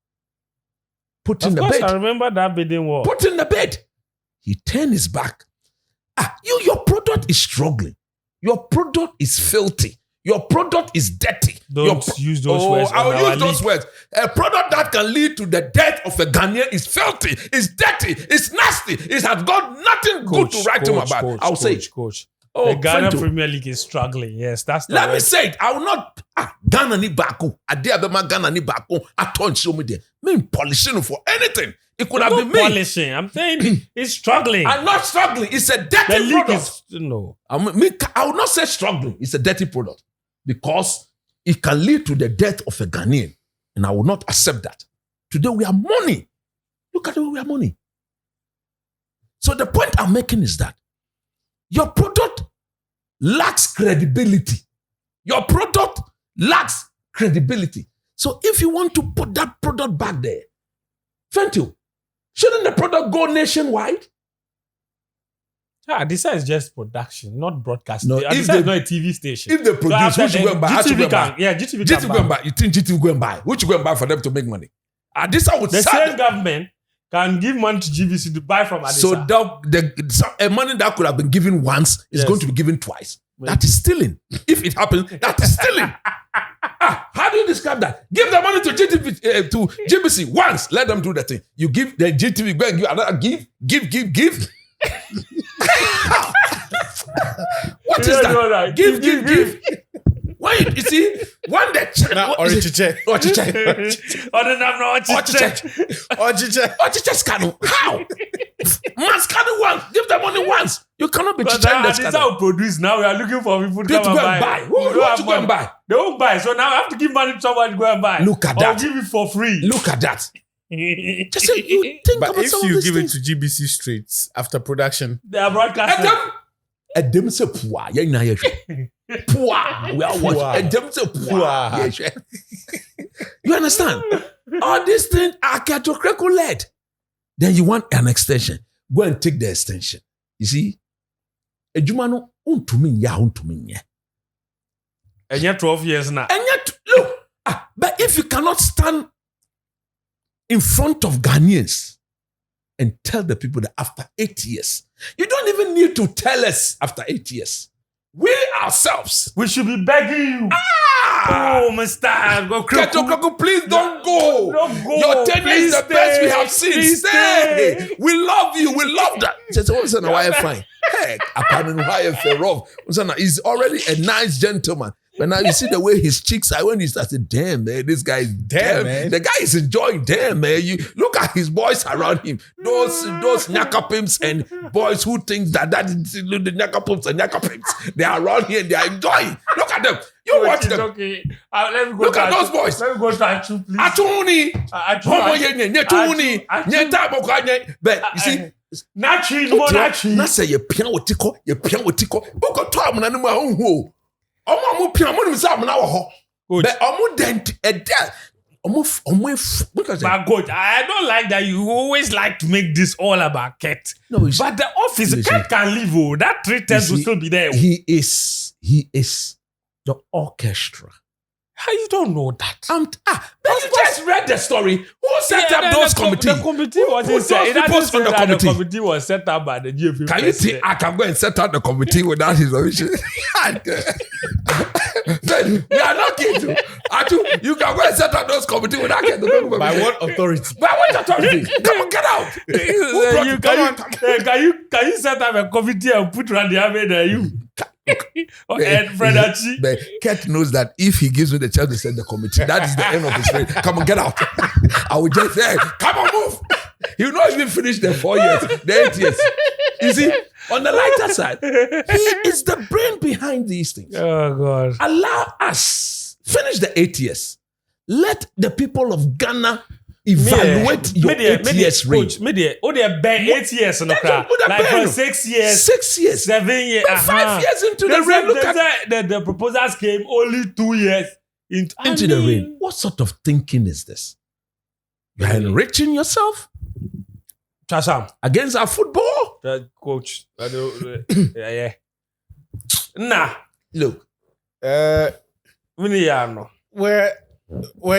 S2: put in the bid.
S1: I remember that bidding war.
S2: Put in the bid. He turned his back. Your product is struggling. Your product is filthy. Your product is dirty.
S1: Don't use those words.
S2: I'll use those words. A product that can lead to the death of a Ghanaian is filthy, is dirty, is nasty. It has got nothing good to write him about. I'll say it.
S1: Coach. The Ghana Premier League is struggling. Yes, that's the
S2: Let me say it. I will not. Ghana ni baku. Ghana ni baku. I don't show me there. Me polishing for anything. It could have been me.
S1: Polishing. I'm saying it's struggling.
S2: I'm not struggling. It's a dirty product. I will not say struggling. It's a dirty product. Because it can lead to the death of a Ghanaian. And I will not accept that. Today we are money. Look at the way we are money. So the point I'm making is that your product lacks credibility. Your product lacks credibility. So if you want to put that product back there, thank you. Shouldn't the product go nationwide?
S1: This is just production, not broadcasting.
S2: No,
S1: This is not a TV station.
S2: If they produce, who should go and buy?
S1: GTV can buy.
S2: You think GTV go and buy? Who should go and buy for them to make money? The
S1: same government can give money to GVC to buy from Adisa.
S2: So a money that could have been given once is going to be given twice. That is stealing. If it happens, that is stealing. How do you describe that? Give the money to GTV, to GBC once. Let them do the thing. You give the GTV, go and give another. Give. What is that? Give. Why you see? One day, scandal. How? Man, scandal once. Give the money once. You cannot be changing the scandal.
S1: This how we produce now. We are looking for people to come and buy.
S2: Who want to go and buy?
S1: They won't buy. So now I have to give money to someone to go and buy.
S2: Look at
S1: or
S2: that.
S1: give it for free.
S2: Look at that. Just say you think
S3: But
S2: about
S3: if
S2: some of
S3: you
S2: these
S3: give
S2: things.
S3: it to GBC straight after production,
S1: They are broadcasting.
S2: Edem say poa, yeah na yehwe. Poa, we are watching. Edem say poa, yehwe. You understand? All these things are catocracal led. Then you want an extension. Go and take the extension. You see? Ejuma no untumi ya untumi nye.
S1: And you're 12 years now.
S2: And yet, look, but if you cannot stand in front of Ghanaians and tell the people that after 8 years, you don't even need to tell us after 8 years. We ourselves,
S1: We should be begging you. Oh, Mr. Go
S2: Keto, please don't go.
S1: Don't go.
S2: Your tenure is the
S1: Please
S2: best we
S1: stay.
S2: have seen.
S1: Please
S2: Stay.
S1: stay.
S2: We love you. We love that. He says, what's why you fine? Heck, apparently why you feel rough. He's already a nice gentleman. But now you see the way his cheeks are when he started, damn, man, this guy is damn.
S3: man.
S2: The guy is enjoying, damn, man. You look at his boys around him. Those nyaka pimps and boys who think that is the nyaka pimps and nyaka pimps. They are around here and they are enjoying. Look at them. You watch them.
S1: Okay. Let me go
S2: Look
S1: to
S2: at those boys.
S1: Let me go to Achu, please.
S2: Atuni. Homo yenye, nye tuni.
S1: Achu.
S2: Nye tabo kwa nye. But you see,
S1: Nachi, no Nachi.
S2: na say ye pian wotiko. Boko to amuna no ma honho. Omo pian mo nimsa amuna wo ho.
S1: Coach.
S2: But omo dent because
S1: But coach, I don't like that you always like to make this all about Ket.
S2: No, it's-
S1: but the office,
S2: Listen.
S1: Ket can leave. Oh, that 3 times
S2: You
S1: will
S2: see,
S1: still be there.
S2: he is the orchestra.
S1: How you don't know that?
S2: But you just read the story. Who set up those committees?
S1: The committee
S2: Who
S1: wasn't
S2: put
S1: set.
S2: those
S1: It doesn't
S2: people
S1: say
S2: on the
S1: that
S2: committee?
S1: the committee was set up by the GFA.
S2: Can you think I can go and set up the committee without his permission? We are not kidding. You can go and set up those committees without getting the permission.
S3: by what authority?
S2: By what authority? Come on, get out. Who brought you?
S1: Can you set up a committee and put Randy Ahmed there? You and Fred Achi.
S2: But Ket knows that if he gives me the chance to set the committee, that is the end of his reign. Come on, get out. I will just say, come on, move. He will not even finish the 4 years, the 8 years. You see, on the lighter side, he is the brain behind these things.
S1: Oh God.
S2: Allow us finish the 8 years. Let the people of Ghana evaluate your 8 years reign.
S1: Coach, oh, they been 8 years in the crowd. Like for 6 years,
S2: 6 years.
S1: 7 years.
S2: But 5 years into the reign, look at
S1: the proposals came only 2 years
S2: into the reign. What sort of thinking is this? You are enriching yourself
S1: Chasham,
S2: against our football?
S1: coach. Yeah. Nah,
S2: Look,
S3: We're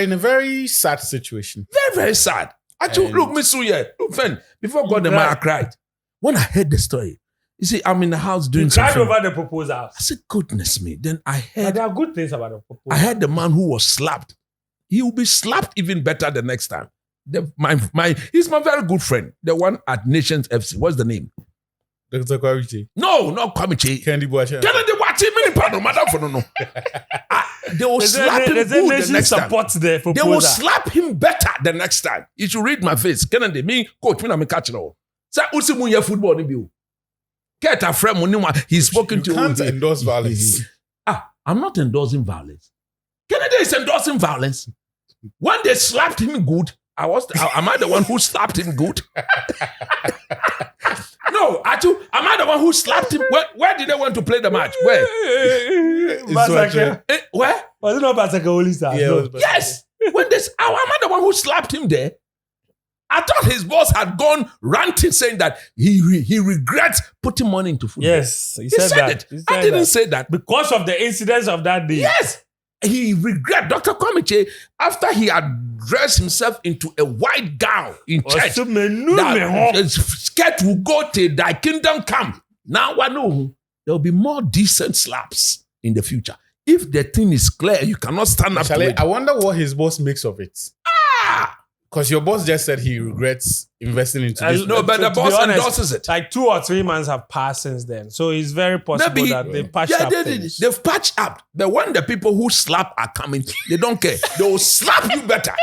S3: in a very sad situation.
S2: very, very sad. Actually, look, Miss Suye, look, friend, before God, the man, I cried. When I heard the story, you see, I'm in the house doing
S1: you cried
S2: something.
S1: over the proposals.
S2: I said, goodness me. Then I
S1: But
S2: heard,
S1: there are good things about the proposals.
S2: I heard the man who was slapped. He will be slapped even better the next time. He's my very good friend. The one at Nations FC. What's the name?
S3: Dr. Kwawiche.
S2: No, not Kwamiche.
S3: Candy Boacha.
S2: Kennedy Wati, many pardon, madam, for no. They will slap him good the next time.
S1: Supports the proposal.
S2: They will slap him better the next time. You should read my face. Kennedy, me, coach, me, I'm catching all. Say, Usi Munya football, ni biu. Get a friend, he's spoken to
S3: You can't endorse violence.
S2: I'm not endorsing violence. Kennedy is endorsing violence. When they slapped him good, am I the one who slapped him good? No, am I the one who slapped him? Where did they want to play the match? Where?
S1: Massacre.
S2: Where?
S1: Was it not Massacre only, sir?
S3: Yeah,
S1: No.
S3: it was-
S2: Yes. Am I the one who slapped him there? I thought his boss had gone ranting saying that he regrets putting money into football.
S1: Yes,
S2: He said
S1: that.
S2: it.
S1: He said
S2: I didn't
S1: that.
S2: say that.
S1: Because of the incidents of that day.
S2: Yes. He regret Dr. Kwamiche after he had dressed himself into a white gown in church. That his skirt will go till thy kingdom come. Now I know there will be more decent slaps in the future. If the thing is clear, you cannot stand up to
S3: Charlie,
S2: it.
S3: I wonder what his boss makes of it. Because your boss just said he regrets investing into this.
S2: No, but the
S1: To be
S2: boss
S1: honest,
S2: endorses it.
S1: Like 2 or 3 months have passed since then. So it's very possible
S2: Maybe-
S1: that they patched up things.
S2: They've patched up. But when the people who slap are coming, they don't care. They will slap you better.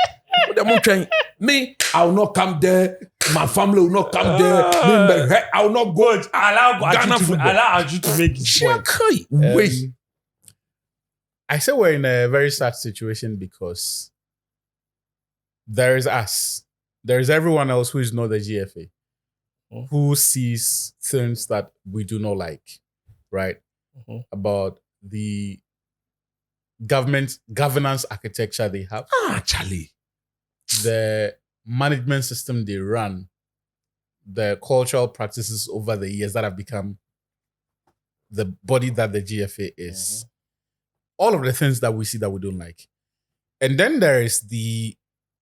S2: They won't try. Me, I will not come there. My family will not come there. I will not go.
S1: Allow
S2: Ghana
S1: Aju to,
S2: football.
S1: allow Aju to make his point.
S2: Wait.
S3: I say we're in a very sad situation because there is us. There is everyone else who is not the GFA, who sees things that we do not like, right? About the governance architecture they have,
S2: Charlie.
S3: the management system they run, the cultural practices over the years that have become the body that the GFA is. All of the things that we see that we don't like. And then there is the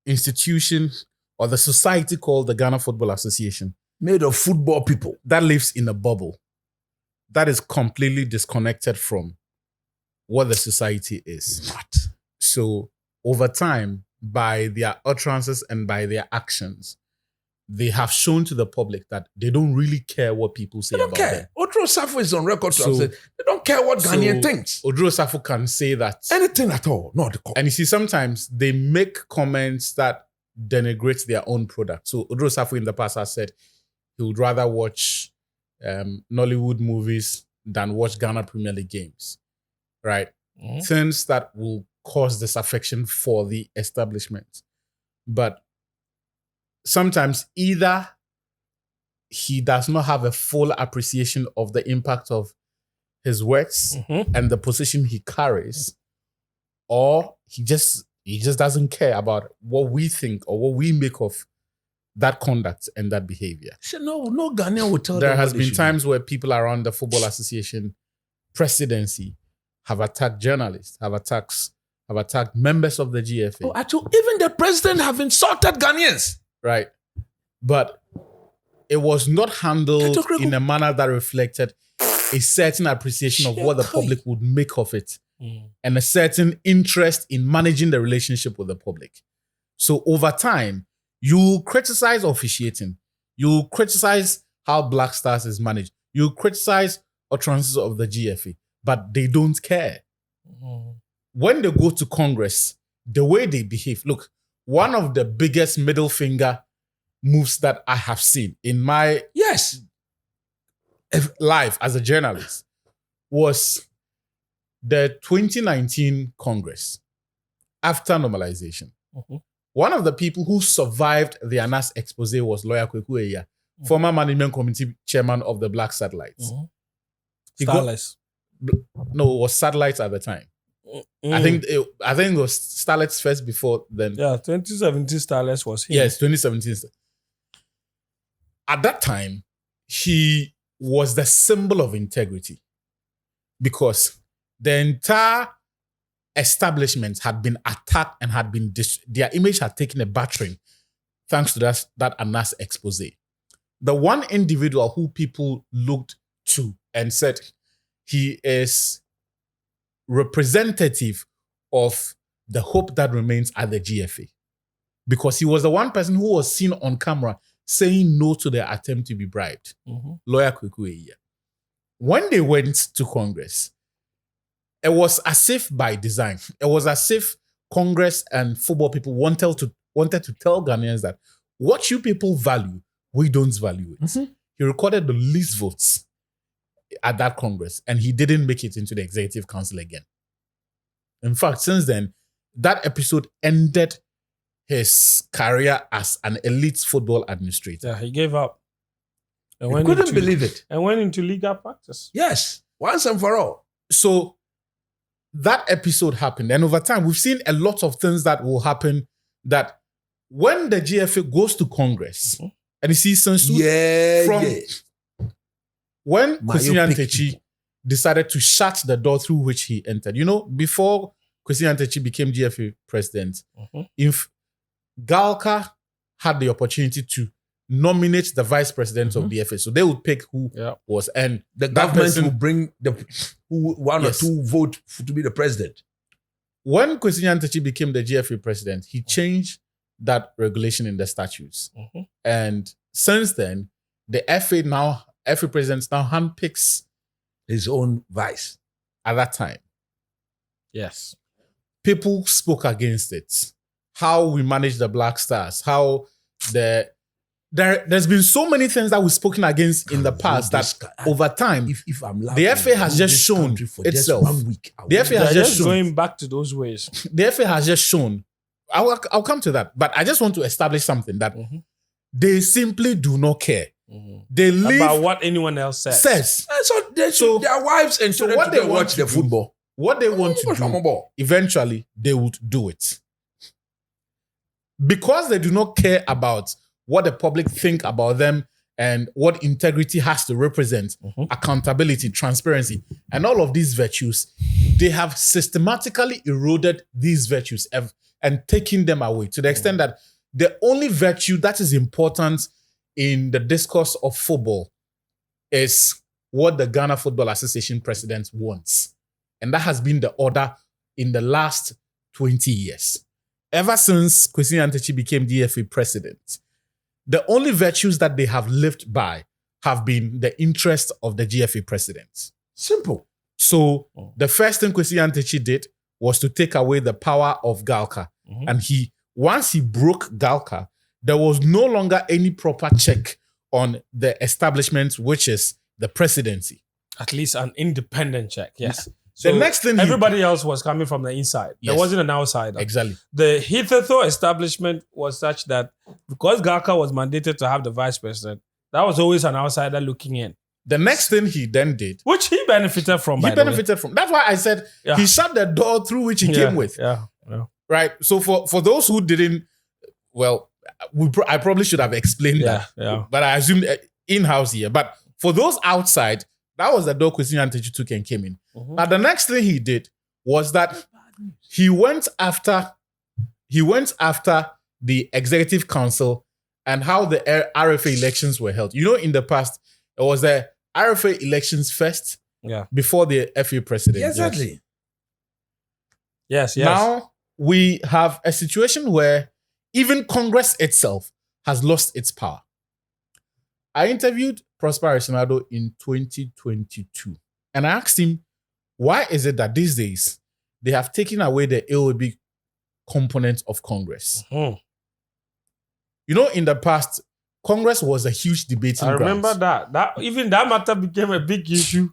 S3: institution or the society called the Ghana Football Association
S2: Made of football people.
S3: that lives in a bubble that is completely disconnected from what the society is.
S2: What?
S3: So over time, by their utterances and by their actions, they have shown to the public that they don't really care what people say
S2: They don't
S3: about
S2: care.
S3: them.
S2: Otro Safo is on record to have
S3: So-
S2: said they don't care what Ghanaian thinks.
S3: Oduro Safo can say that.
S2: Anything at all. No, the
S3: And you see, sometimes they make comments that denigrate their own product. So Oduro Safo in the past has said he would rather watch Nollywood movies than watch Ghana Premier League games, right? Things that will cause disaffection for the establishment. But sometimes either he does not have a full appreciation of the impact of his words and the position he carries, or he just doesn't care about what we think or what we make of that conduct and that behavior.
S2: Say, no Ghanaian will tell
S3: There
S2: them
S3: has
S2: what they
S3: been
S2: should
S3: times where people around the Football Association presidency have attacked journalists, have attacked members of the GFA.
S2: do. Even the president have insulted Ghanaians.
S3: Right. But it was not handled in a manner that reflected a certain appreciation of what the public would make of it and a certain interest in managing the relationship with the public. So over time, you criticize officiating, you criticize how Black Stars is managed, you criticize utterances of the GFA, but they don't care. When they go to Congress, the way they behave, look, one of the biggest middle finger moves that I have seen in my life as a journalist was the 2019 Congress after normalization. One of the people who survived the Anas expose was lawyer Kweku Eya, former management committee chairman of the Black Satellites.
S1: Starless.
S3: No, it was Satellites at the time. I think it was Starlets first before then.
S1: Yeah, 2017 Starless was him.
S3: Yes, 2017. At that time, he was the symbol of integrity because the entire establishment had been attacked and had been their image had taken a battering thanks to that Anas expose. The one individual who people looked to and said he is representative of the hope that remains at the GFA, because he was the one person who was seen on camera saying no to the attempt to be bribed. Lawyer Kweku Eya. When they went to Congress, it was as if by design. It was as if Congress and football people wanted to tell Ghanaians that what you people value, we don't value it. He recorded the least votes at that Congress, and he didn't make it into the Executive Council again. In fact, since then, that episode ended his career as an elite football administrator.
S1: Yeah, he gave up.
S2: I couldn't believe it.
S1: And went into legal practice.
S2: Yes, once and for all.
S3: So that episode happened. And over time, we've seen a lot of things that will happen that when the GFA goes to Congress, and you see since when Kwesi Nyantakyi decided to shut the door through which he entered. You know, before Kwesi Nyantakyi became GFA president, if Galka had the opportunity to nominate the vice president of the FA. So they would pick who was, and
S2: The
S3: that
S2: government
S3: person-
S2: will bring one
S3: Yes.
S2: or two vote to be the president.
S3: When Kwesi Nyantakyi became the GFA president, he changed that regulation in the statutes. And since then, the FA president now handpicks
S2: His own vice.
S3: at that time.
S1: Yes.
S3: People spoke against it. How we manage the Black Stars, how there's been so many things that we've spoken against in the past that over time,
S2: If I'm
S3: the
S2: laughing,
S3: FA has
S2: rule
S3: just
S2: this
S3: shown
S2: country for just
S3: itself.
S2: 1 week.
S3: The FA has
S1: They're
S3: just
S1: just
S3: shown.
S1: going back to those ways.
S3: The FA has just shown. I'll come to that, but I just want to establish something that they simply do not care. They leave
S1: About what anyone else says.
S2: So their wives and
S3: so
S2: children
S3: what
S2: to
S3: they
S2: go
S3: want
S2: watch
S3: to
S2: the
S3: do-
S2: football.
S3: what they want to do. Eventually, they would do it. Because they do not care about what the public think about them and what integrity has to represent, accountability, transparency, and all of these virtues, they have systematically eroded these virtues and taken them away to the extent that the only virtue that is important in the discourse of football is what the Ghana Football Association president wants. And that has been the order in the last 20 years. Ever since Kwesi Nyantakyi became DFA president, the only virtues that they have lived by have been the interest of the GFA president.
S2: Simple.
S3: So the first thing Kwesi Nyantakyi did was to take away the power of Galka. And once he broke Galka, there was no longer any proper check on the establishment, which is the presidency.
S1: At least an independent check. Yes.
S3: The next thing
S1: everybody else was coming from the inside. There
S3: Yes.
S1: wasn't an outsider.
S3: Exactly.
S1: The hitherto establishment was such that because Gaka was mandated to have the vice president, that was always an outsider looking in,
S3: The next thing he then did,
S1: which he benefited from.
S3: he benefited from. That's why I said he shut the door through which he came with.
S1: Yeah.
S3: Right. So for those who didn't, well, I probably should have explained that.
S1: Yeah.
S3: But I assumed in-house here. But for those outside, that was the door Kwesi Nyantakyi took and came in. Now the next thing he did was that he went after the executive council and how the RFA elections were held. You know, in the past, it was the RFA elections first before the FA president.
S2: Exactly.
S1: Yes.
S3: Now we have a situation where even Congress itself has lost its power. I interviewed Prosper Arisonado in 2022 and I asked him, why is it that these days they have taken away the AOB component of Congress? You know, in the past, Congress was a huge debating
S1: I
S3: grounds.
S1: remember that. Even that matter became a big issue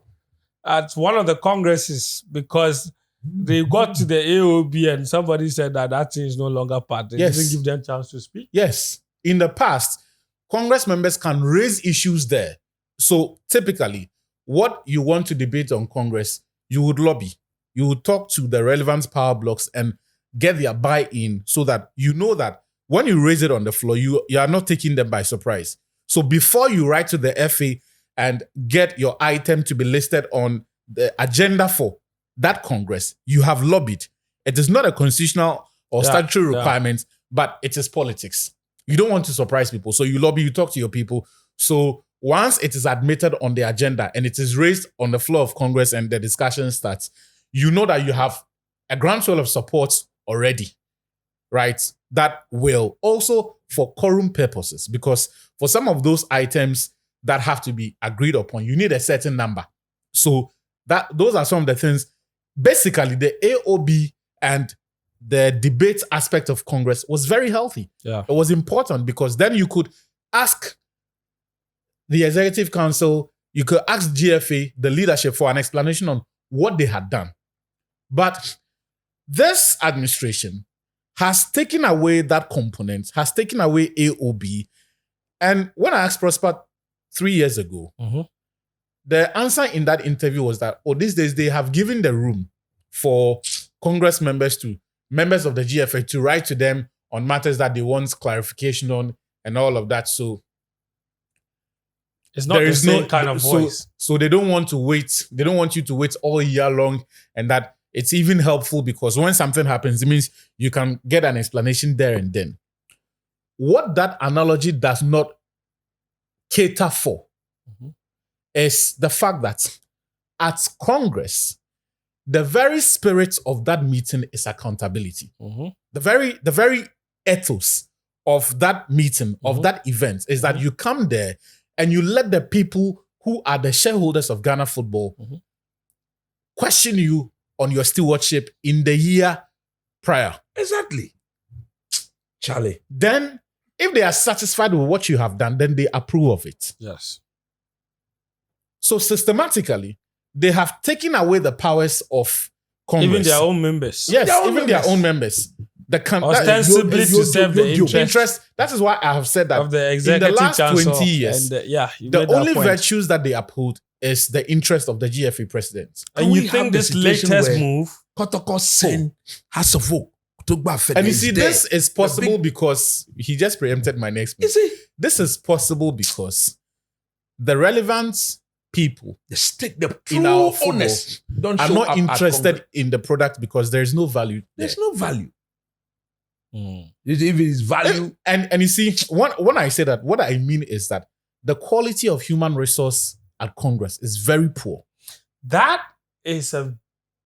S1: at one of the congresses because they got to the AOB and somebody said that thing is no longer part. They didn't give them a chance to speak.
S3: Yes. In the past, Congress members can raise issues there. So typically, what you want to debate on Congress, you would lobby. You would talk to the relevant power blocks and get their buy-in so that you know that when you raise it on the floor, you are not taking them by surprise. So before you write to the FA and get your item to be listed on the agenda for that Congress, you have lobbied. It is not a constitutional or statutory requirement, but it is politics. You don't want to surprise people. So you lobby, you talk to your people. So once it is admitted on the agenda and it is raised on the floor of Congress and the discussion starts, you know that you have a groundswell of support already, right? That will also for quorum purposes, because for some of those items that have to be agreed upon, you need a certain number. So those are some of the things. Basically, the AOB and the debate aspect of Congress was very healthy.
S1: Yeah.
S3: It was important because then you could ask the Executive Council, you could ask GFA, the leadership, for an explanation on what they had done. But this administration has taken away that component, has taken away AOB. And when I asked Prosper 3 years ago, the answer in that interview was that, these days they have given the room for Congress members of the GFA to write to them on matters that they want clarification on and all of that. So
S1: it's not the same kind of voice.
S3: So they don't want to wait. They don't want you to wait all year long. And that it's even helpful because when something happens, it means you can get an explanation there and then. What that analogy does not cater for is the fact that at Congress, the very spirit of that meeting is accountability. The very ethos of that meeting, of that event, is that you come there and you let the people who are the shareholders of Ghana football question you on your stewardship in the year prior.
S2: Exactly. Charlie.
S3: Then, if they are satisfied with what you have done, then they approve of it.
S1: Yes.
S3: So systematically, they have taken away the powers of Congress.
S1: Even their own members.
S3: Yes,
S2: Their own
S3: even their own members.
S1: Ostensibly to serve the interest
S3: That is why I have said that
S1: of the
S3: in
S1: executive
S3: the last
S1: council
S3: 20 years,
S1: and you
S3: the
S1: made that
S3: only
S1: point.
S3: virtues that they uphold is the interest of the GFA president.
S1: And
S2: Can
S1: you
S2: we
S1: think
S2: have the
S1: this
S2: situation
S1: latest
S2: where
S1: move?
S2: Kotoko send House of Folk to go after
S3: And you
S2: this
S3: see,
S2: day.
S3: this is possible because he just preempted my next move.
S2: You see,
S3: This is possible because the relevant people
S2: the stick, the
S3: in
S2: true
S3: our football
S2: owners don't
S3: are
S2: show
S3: not
S2: up at
S3: interested
S2: Congress.
S3: in the product because there is no value there.
S2: There's no value. If it is value,
S3: And you see, when I say that, what I mean is that the quality of human resource at Congress is very poor.
S1: That is a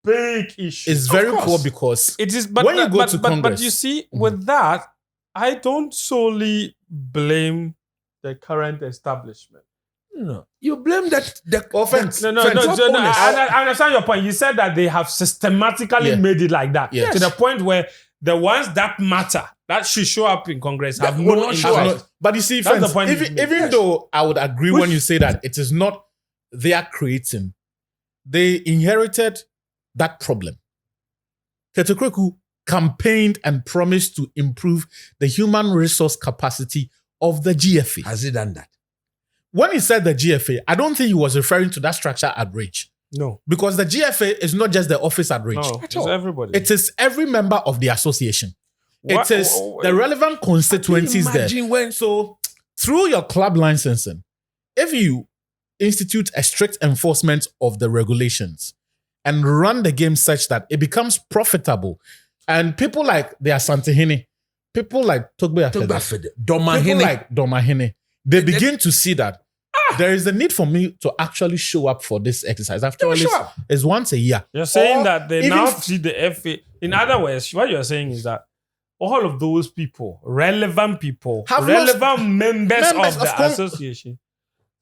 S1: big issue.
S3: It's very
S2: course.
S3: poor because
S1: It is, but
S3: when you go to
S1: but
S3: Congress-
S1: you see, with that, I don't solely blame the current establishment.
S2: no, you blame that the
S3: Offense.
S1: No,
S3: Friends,
S1: I understand your point. You said that they have systematically
S3: Yeah.
S1: made it like that
S3: Yes.
S1: to the point where the ones that matter, that should show up in Congress, have
S2: That will
S1: no
S2: not
S1: interest.
S2: show up.
S3: Have not- but you see,
S1: That's
S3: friends,
S1: the point
S3: even,
S1: you made.
S3: even
S2: Yes.
S3: though I would agree
S1: Which-
S3: when you say that it is not their creating, they inherited that problem. Ketekreku campaigned and promised to improve the human resource capacity of the GFA.
S2: has he done that?
S3: When he said the GFA, I don't think he was referring to that structure at Rage.
S1: No,
S3: Because the GFA is not just the office at Rage.
S1: no,
S2: At
S1: it's
S2: all.
S1: everybody.
S3: It is every member of the association.
S1: What-
S3: It is the relevant constituencies there.
S2: Imagine when
S3: So, through your club licensing, if you institute a strict enforcement of the regulations and run the game such that it becomes profitable, and people like the Asantehene, people like Togbe
S2: Talk about
S3: Afede,
S2: Fede,
S3: people
S2: Domahene,
S3: like Domahene, they begin to see that there is a need for me to actually show up for this exercise. After all,
S2: show up.
S3: it's once a year.
S1: You're saying
S3: Or
S1: that they
S3: even
S1: now
S3: f-
S1: see the FA. In other words, what you're saying is that all of those people, relevant people,
S3: Have
S1: relevant members
S3: members
S1: of
S3: of
S1: the
S3: Con-
S1: association,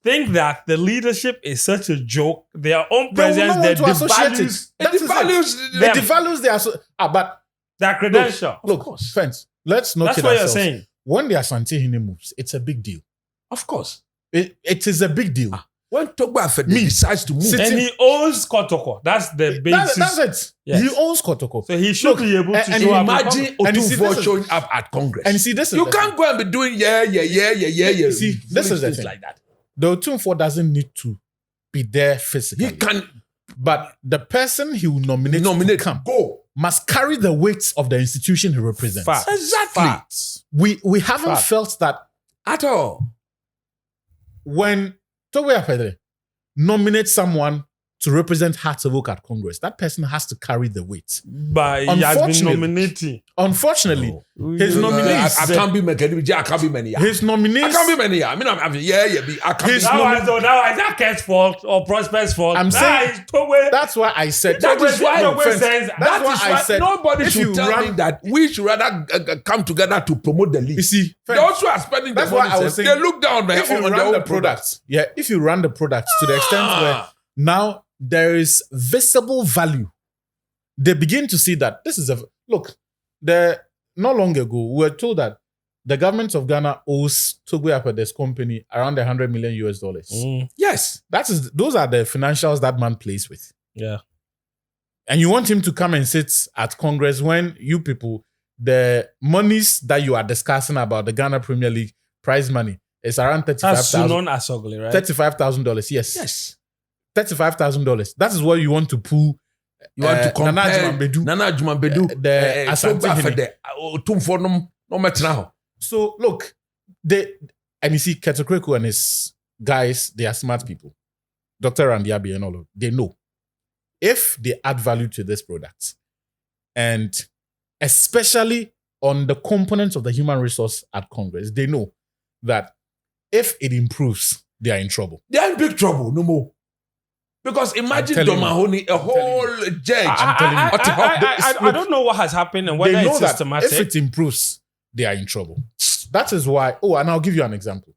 S1: think that the leadership is such a joke. Their own
S3: They will
S1: presence,
S3: not
S1: they
S3: want to associate
S1: devalues
S3: it. That is it.
S2: devalues
S3: It devalues their but
S1: their credential.
S3: look,
S2: course.
S3: friends, let's note
S1: That's
S3: it
S1: what you're
S3: ourselves.
S1: saying.
S3: When the Asantehene moves, it's a big deal.
S2: Of course.
S3: It is a big deal.
S2: When Togba Afede
S3: Me.
S2: decides to move,
S3: Sit-
S1: And he owns Kotoko. That's the basis.
S3: That's it.
S1: Yes.
S3: He owns Kotoko.
S1: So he should
S3: Look,
S1: be able to
S3: and
S1: show up. in
S2: imagine
S3: And you see,
S2: Otunfo
S3: this is-
S2: showing up at Congress.
S3: And you see, this is
S2: you
S3: the
S2: can't go and be doing yeah.
S3: You see, this is the
S2: things
S3: thing.
S2: like that.
S3: The Otunfo doesn't need to be there physically.
S2: He can
S3: But the person he will nominate,
S2: nominate,
S3: to come
S2: go.
S3: must carry the weight of the institution he represents.
S1: Facts.
S2: Exactly.
S1: Facts.
S3: We haven't
S1: Fact.
S3: felt that
S2: At all.
S3: when Togbe Afede nominates someone to represent Hearts of Oak at Congress, that person has to carry the weight.
S1: But he has been
S3: Unfortunately-
S1: nominating.
S3: Unfortunately, his
S1: You-
S3: nominees,
S2: I can't be many. I can't be many.
S3: his
S2: I
S3: nominees,
S2: can't be many. I mean, I can't
S3: His
S2: be
S1: That was that Kert's fault or Prosper's fault.
S3: I'm
S1: That
S3: saying-
S1: is Towe.
S3: that's why I said
S2: That is why
S3: No,
S1: Towe
S3: friends,
S1: says
S3: that's
S2: That
S3: why
S2: is
S3: I
S2: why
S3: said
S2: nobody
S3: if
S2: should
S3: you
S2: tell
S3: run-
S2: me that we should rather come together to promote the league.
S3: You see,
S2: Those who are spending
S3: That's
S2: the
S3: why
S2: money,
S3: I was saying,
S2: they look down
S3: if you
S2: on
S3: run
S2: their
S3: the
S2: own
S3: product, if you run the product to the extent where now there is visible value, they begin to see that this is a look. Not long ago, we were told that the government of Ghana owes Togbe Afede's company around $100 million US.
S2: Yes.
S3: Those are the financials that man plays with.
S1: Yeah.
S3: And you want him to come and sit at Congress when you people, the monies that you are discussing about the Ghana Premier League prize money is around
S1: That's
S3: $35,000.
S1: Sunon Asogli, right?
S3: $35,000, yes.
S2: Yes.
S3: $35,000. That is what you want to pull.
S2: You want to compare
S3: Nana Jumanbedu.
S2: Nana Jumanbedu,
S3: The Asante
S2: Togba
S3: Hene.
S2: Afede, Otunfo no metena ho.
S3: So look, and you see Ketekreku and his guys, they are smart people. Dr. Randiabi and all of they know if they add value to this product, and especially on the components of the human resource at Congress, they know that if it improves, they are in trouble.
S2: They are in big trouble, no more. Because imagine
S3: telling you.
S2: Domahony, a whole judge.
S1: I don't know what has happened and whether
S3: They know
S1: it's
S3: that
S1: systematic.
S3: if it improves, they are in trouble. That is why. Oh, and I'll give you an example.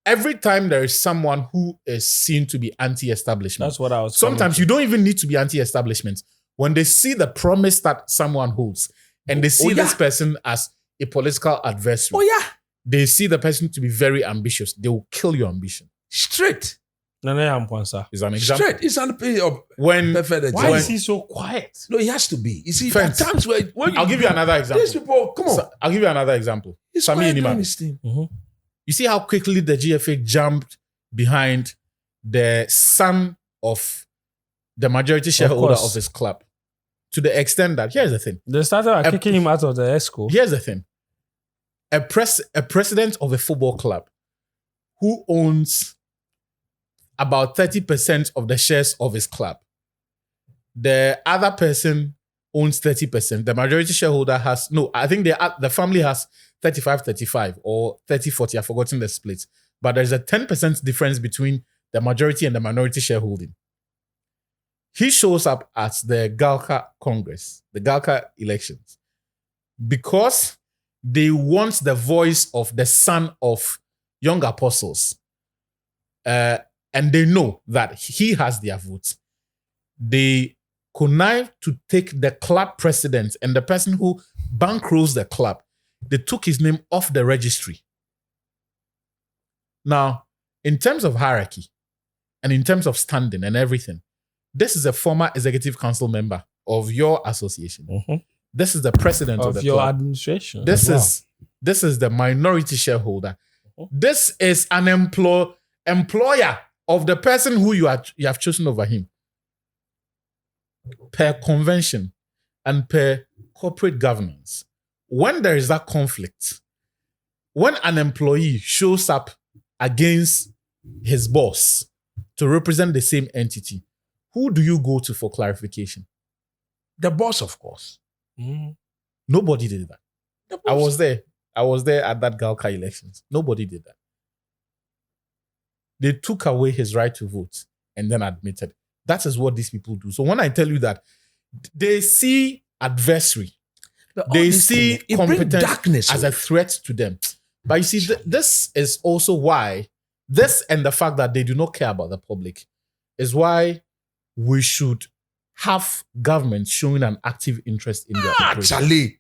S3: Every time there is someone who is seen to be anti-establishment,
S1: That's what I was.
S3: sometimes you don't even need to be anti-establishment. When they see the promise that someone holds and they see this person as a political adversary, they see the person to be very ambitious, they will kill your ambition.
S2: Straight.
S3: Is an example.
S2: Straight. It's an
S3: When
S2: perfect
S1: Why
S2: example.
S1: is he so quiet?
S2: No, he has to be. You see,
S3: Friends,
S2: at times when
S3: I'll give you another example.
S2: These people, come on.
S3: I'll give you another example.
S2: He's
S3: Sami
S2: quiet
S3: Inimam.
S2: doing his thing.
S3: You see how quickly the GFA jumped behind the son of the majority shareholder of his club, to the extent that, here's the thing.
S1: They started kicking him out of the ESCO.
S3: Here's the thing. A president of a football club who owns about 30% of the shares of his club. The other person owns 30%. The majority shareholder has, no, I think the family has 35-35 or 30-40. I've forgotten the split. But there's a 10% difference between the majority and the minority shareholding. He shows up at the GFA Congress, the GFA elections, because they want the voice of the son of young apostles. And they know that he has their vote. They connive to take the club president and the person who bankrolls the club. They took his name off the registry. Now, in terms of hierarchy and in terms of standing and everything, this is a former executive council member of your association. This is the president of the
S1: your
S3: club.
S1: administration.
S3: This is the minority shareholder. This is an employer of the person who you have chosen over him. Per convention and per corporate governance, when there is that conflict, when an employee shows up against his boss to represent the same entity, who do you go to for clarification?
S2: The boss, of course.
S3: Nobody did that. I was there. I was there at that GFA elections. Nobody did that. They took away his right to vote and then admitted. That is what these people do. So when I tell you that they see adversary, they see competence as a threat to them. But you see, this is also why, this and the fact that they do not care about the public is why we should have government showing an active interest in their operations.
S2: Actually,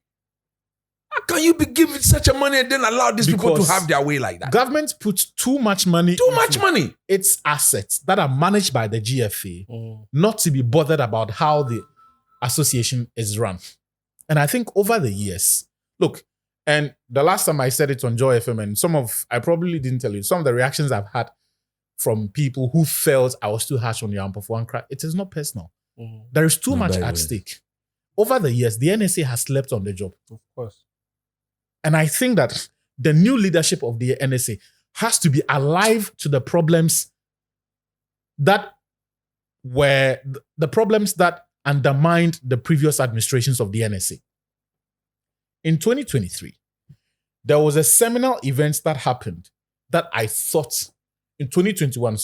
S2: how can you be giving such a money and then allow these people to have their way like that?
S3: Government puts too much money.
S2: Too much money.
S3: Its assets that are managed by the GFA, not to be bothered about how the association is run. And I think over the years, look, and the last time I said it on Joy FM, and I probably didn't tell you, some of the reactions I've had from people who felt I was too harsh on Yampa for one crack, it is not personal. There is too much at stake. Over the years, the NSA has slept on the job.
S1: Of course.
S3: And I think that the new leadership of the NSA has to be alive to the problems that were the problems that undermined the previous administrations of the NSA. In 2023, there was a seminal event that happened that I thought, in 2021,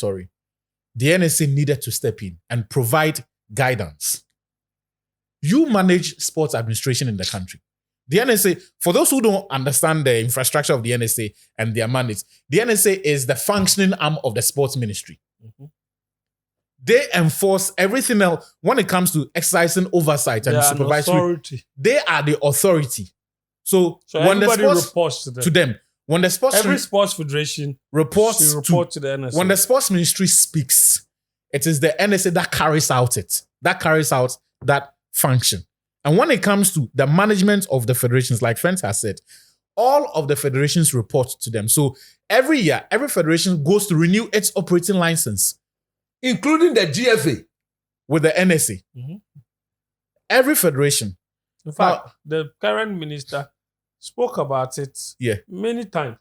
S3: the NSA needed to step in and provide guidance. You manage sports administration in the country. The NSA, for those who don't understand the infrastructure of the NSA and their mandates, the NSA is the functioning arm of the sports ministry. They enforce everything else when it comes to exercising oversight and supervisory. They are the authority. So when the sports
S1: reports
S3: to them, when the sports
S1: every sports federation
S3: reports
S1: to the NSA.
S3: When the sports ministry speaks, it is the NSA that carries out that function. And when it comes to the management of the federations, like Friends has said, all of the federations report to them. So every year, every federation goes to renew its operating license,
S2: including the GFA,
S3: with the NSA. Every federation.
S1: In fact, the current minister spoke about it many times.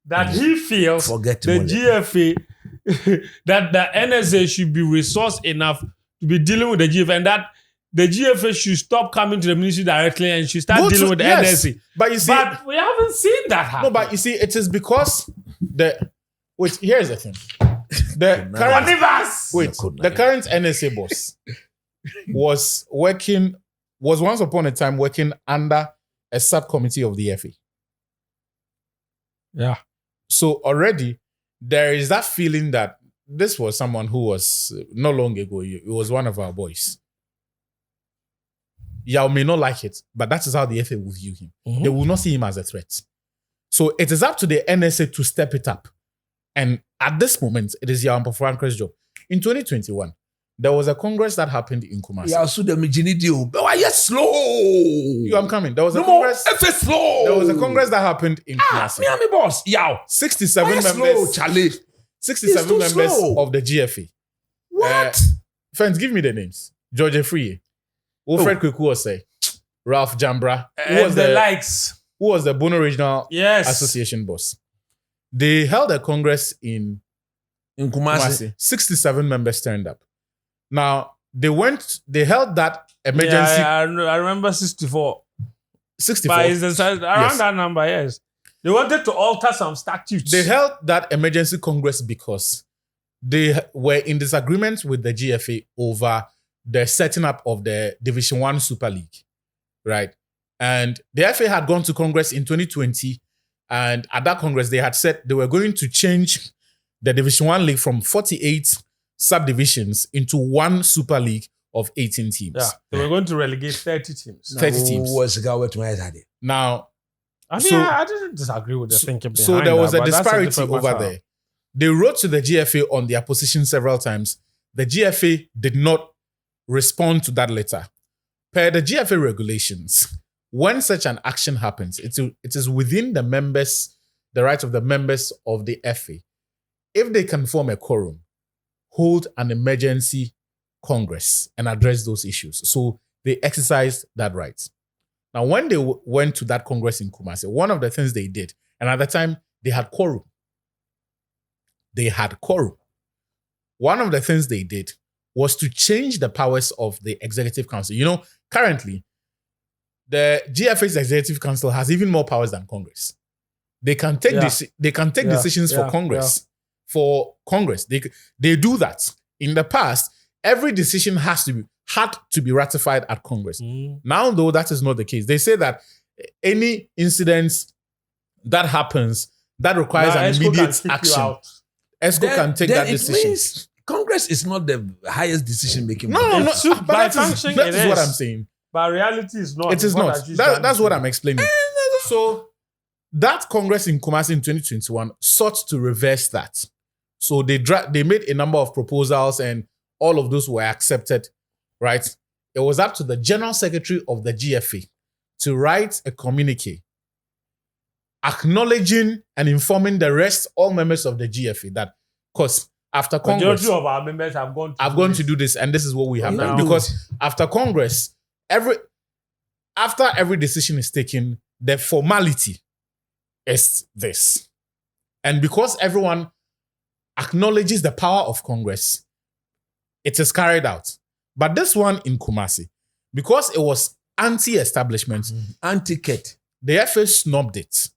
S1: That he feels the GFA, that the NSA should be resourced enough to be dealing with the GFA, and that the GFA should stop coming to the ministry directly and should start dealing with the NSA.
S3: But you see,
S1: we haven't seen that happen.
S3: No, but you see, it is because Here's the thing. The current NSA boss was once upon a time working under a subcommittee of the FA.
S1: Yeah.
S3: So already there is that feeling that this was someone who was not long ago, it was one of our boys. Y'all may not like it, but that is how the FA will view him.
S1: Mm-hmm.
S3: They will not see him as a threat. So it is up to the NSA to step it up. And at this moment, it is Yaw Franco's job. In 2021, there was a congress that happened in Kumasi.
S2: Yeah, so the Mijinidio. But why you slow?
S3: I'm coming. There was a
S2: No
S3: congress.
S2: more slow.
S3: There was a congress that happened in Kumasi.
S2: Miami boss. Yow.
S3: 67
S2: Why
S3: members.
S2: slow, Charlie?
S3: 67
S2: too
S3: members
S2: slow.
S3: of the GFA.
S2: What?
S3: Friends, give me the names. George Free, Wilfred Kwekuose, Ralph Jambra,
S1: And the likes.
S3: who was the Bono Regional
S1: Yes.
S3: Association boss. They held a congress in
S2: Kumasi.
S3: 67 members turned up. Now, they held that emergency.
S1: Yeah, I remember 64.
S3: 64.
S1: But it's around
S3: Yes.
S1: that number, yes. They wanted to alter some statutes.
S3: They held that emergency congress because they were in disagreement with the GFA over the setting up of the Division 1 Super League, right? And the FA had gone to Congress in 2020, and at that Congress, they had said they were going to change the Division 1 League from 48 subdivisions into one Super League of 18 teams.
S1: Yeah, they were going to relegate 30 teams.
S3: 30 teams.
S2: Who was the guy with my head?
S3: Now,
S1: I mean,
S3: So-
S1: I didn't disagree with the thinking behind
S3: so there was
S1: that,
S3: a
S1: but that's
S3: disparity
S1: different
S3: over
S1: matter.
S3: there. They wrote to the GFA on their position several times. The GFA did not respond to that letter. Per the GFA regulations, when such an action happens, it is within the right of the members of the FA, if they can form a quorum, hold an emergency congress and address those issues. So they exercised that right. Now, when they went to that congress in Kumasi, one of the things they did, and at the time, they had quorum. One of the things they did was to change the powers of the executive council. You know, currently, the GFA's executive council has even more powers than Congress. They can take decisions for Congress. For Congress, they do that. In the past, every decision had to be ratified at Congress. Now, though, that is not the case. They say that any incident that happens that requires an immediate action, ESCO can take that decision.
S2: Means Congress is not the highest decision making.
S3: No,
S1: But
S3: but that
S1: function,
S3: is
S1: it
S3: what
S1: is.
S3: I'm saying.
S1: But reality is not.
S3: It is not. That's what I'm explaining. So that Congress in Kumasi in 2021 sought to reverse that. So they made a number of proposals and all of those were accepted, right? It was up to the General Secretary of the GFA to write a communique acknowledging and informing all members of the GFA that, because after Congress,
S1: majority of our members have gone
S3: to do this, and this is what we have done.
S2: do
S3: Because after Congress, after every decision is taken, the formality is this. And because everyone acknowledges the power of Congress, it is carried out. But this one in Kumasi, because it was anti-establishment,
S2: Anti-cat.
S3: the FA snubbed it,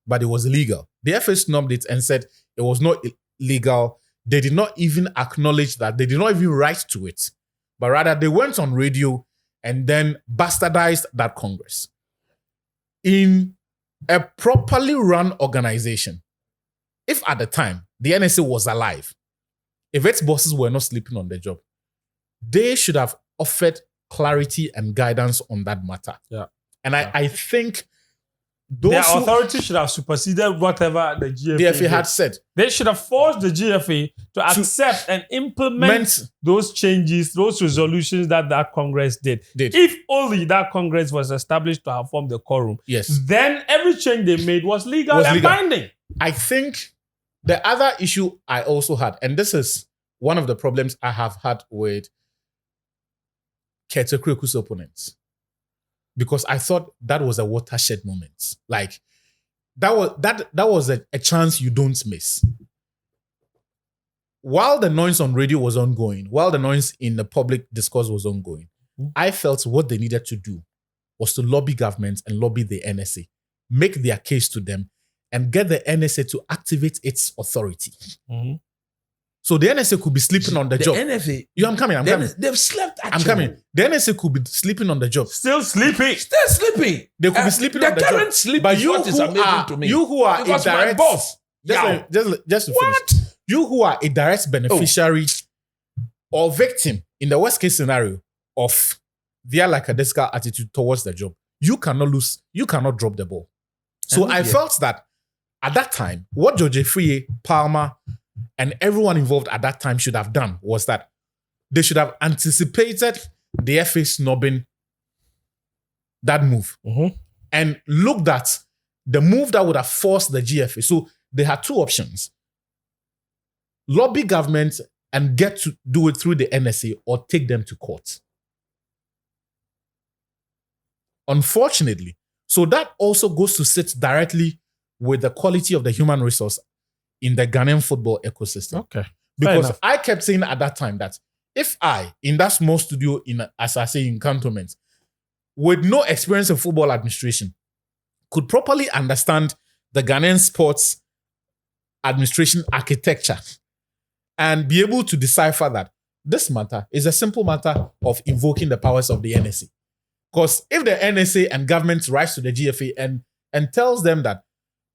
S3: but it was illegal. The FA snubbed it and said it was not illegal. They did not even acknowledge that. They did not even write to it. But rather, they went on radio and then bastardized that Congress. In a properly run organization, if at the time the NSA was alive, if its bosses were not sleeping on the job, they should have offered clarity and guidance on that matter.
S1: Yeah.
S3: And I think those
S1: their authority should have superseded whatever the GFA
S3: DFA had said.
S1: They should have forced the GFA to accept and implement those changes, those resolutions that Congress did. If only that Congress was established to have formed the quorum,
S3: Yes.
S1: then every change they made was legal and binding.
S3: I think the other issue I also had, and this is one of the problems I have had with Kete Kreku's opponents, because I thought that was a watershed moment. Like that was a chance you don't miss. While the noise on radio was ongoing, while the noise in the public discourse was ongoing, I felt what they needed to do was to lobby government and lobby the NSA, make their case to them, and get the NSA to activate its authority.
S1: Mm-hmm.
S3: So the NSA could be sleeping on the job.
S2: NFA,
S3: I'm coming.
S2: they've slept at
S3: I'm coming. The NSA could be sleeping on the job.
S1: Still sleeping.
S2: Still sleeping.
S3: They could be sleeping on the
S2: The
S3: job.
S2: current sleep
S3: But
S2: is
S3: you
S2: what is
S3: who
S2: amazing
S3: are
S2: to me.
S3: you who are
S2: Because
S3: a
S2: my
S3: direct
S2: boss.
S3: just to finish. You who are a direct beneficiary or victim in the worst case scenario of their lackadaisical attitude towards the job, you cannot lose. You cannot drop the ball. So I felt that at that time, what George Friye, Palmer, and everyone involved at that time should have done was that they should have anticipated the FA snubbing that move and looked at the move that would have forced the GFA. So they had two options: lobby government and get to do it through the NSA, or take them to court. Unfortunately, so that also goes to sit directly with the quality of the human resource in the Ghanaian football ecosystem.
S1: Okay.
S3: Because I kept saying at that time that if I, in that small studio in, as I say, in cantonment, with no experience in football administration, could properly understand the Ghanaian sports administration architecture and be able to decipher that this matter is a simple matter of invoking the powers of the NSA. Because if the NSA and government writes to the GFA and tells them that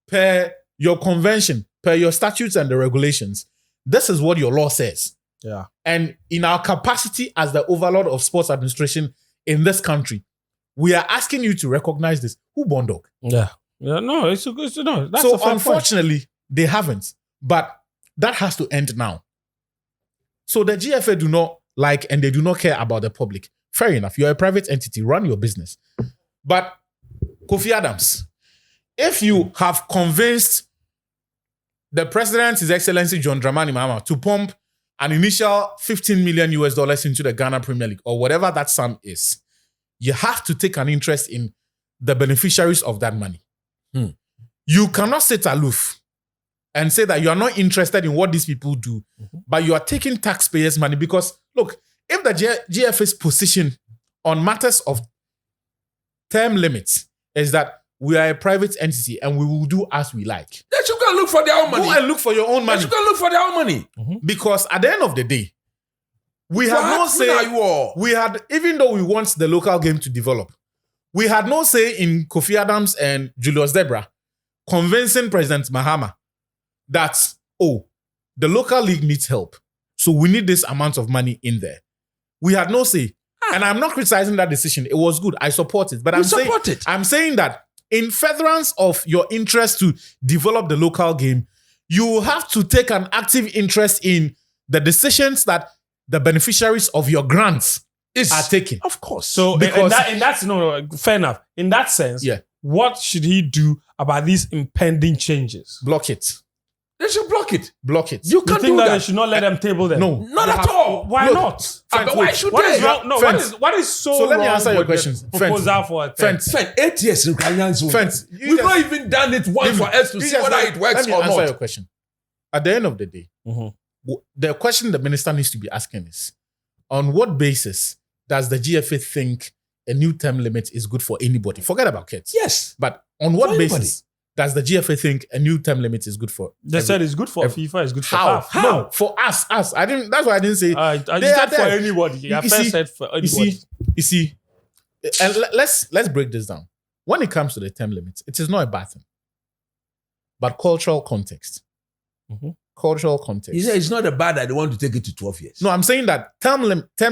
S3: per your convention, per your statutes and the regulations, this is what your law says.
S1: Yeah.
S3: And in our capacity as the overlord of sports administration in this country, we are asking you to recognize this. Who bondog?
S1: Yeah. Yeah. No, it's no. That's
S3: So
S1: a fair
S3: unfortunately, they haven't. But that has to end now. So the GFA do not like and they do not care about the public. Fair enough. You're a private entity. Run your business. But Kofi Adams, if you have convinced the president, His Excellency John Dramani Mahama, to pump an initial $15 million into the Ghana Premier League or whatever that sum is, you have to take an interest in the beneficiaries of that money. You cannot sit aloof and say that you are not interested in what these people do, but you are taking taxpayers' money because, look, if the GFA's position on matters of term limits is that we are a private entity and we will do as we like.
S2: They should go and look for their own money.
S3: Go and look for your own
S2: They
S3: money.
S2: should go and look for their own money.
S3: Because at the end of the day, we had no say. We had, even though we want the local game to develop, we had no say in Kofi Adams and Julius Debra convincing President Mahama that, oh, the local league needs help. So we need this amount of money in there. We had no say. And I'm not criticizing that decision. It was good. I support it. But I'm saying that in furtherance of your interest to develop the local game, you have to take an active interest in the decisions that the beneficiaries of your grants are taking.
S2: Of course.
S1: So that's no, fair enough. In that sense, what should he do about these impending changes?
S3: Block it.
S2: They should block it.
S3: Block it.
S2: You can't
S1: think
S2: do
S1: that
S2: that.
S1: they should not let them table them?
S3: No.
S2: Not at all.
S1: Why not?
S2: But why should
S1: What
S2: they?
S1: is wrong? No, what is so
S3: let me
S1: wrong
S3: answer your
S1: with the
S3: questions.
S1: proposal for a term?
S2: Spent 8 years in Ghanaian zone.
S3: Friends,
S2: We've not even done it once for us to see whether it works
S3: let me
S2: or
S3: answer
S2: not.
S3: your question. At the end of the day, the question the minister needs to be asking is, on what basis does the GFA think a new term limit is good for anybody? Forget about kids.
S2: Yes.
S3: But on what
S2: For
S3: basis does the GFA think a new term limit is good for?
S1: They said it's good for FIFA, it's good for
S3: How?
S1: CAF.
S3: No, for us. I didn't. That's why I didn't say.
S1: I
S3: They
S1: just
S3: are
S1: said for
S3: there.
S1: anybody. I
S3: You
S1: first
S3: see-
S1: said for anybody.
S3: You see, and let's break this down. When it comes to the term limits, it is not a bad thing, but cultural context. Cultural context.
S2: He said it's not a bad that they want to take it to 12 years.
S3: No, I'm saying that term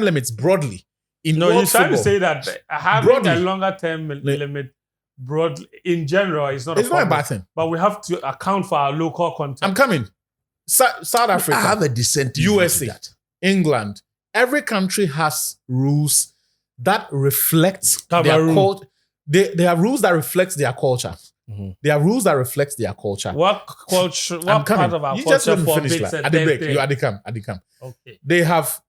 S3: limits broadly in
S1: No,
S3: world
S1: he's trying to
S3: football,
S1: say that having
S3: Broadly.
S1: a longer term limit broadly in general is not
S3: it's
S1: a
S3: not a
S1: problem.
S3: bad thing.
S1: But we have to account for our local context.
S3: I'm coming. South Africa,
S2: I have a dissenting
S3: USA.
S2: view to that.
S3: England, every country has rules that reflect their
S1: Cameroon.
S3: culture. They have rules that reflect their culture. They have rules that reflect their culture.
S1: What culture?
S3: I'm
S1: What
S3: coming.
S1: part of our
S3: You just
S1: culture
S3: let me finish.
S1: forbids
S3: Like,
S1: a
S3: at the
S1: third
S3: break,
S1: thing?
S3: you at the camp.
S1: Okay.
S3: They have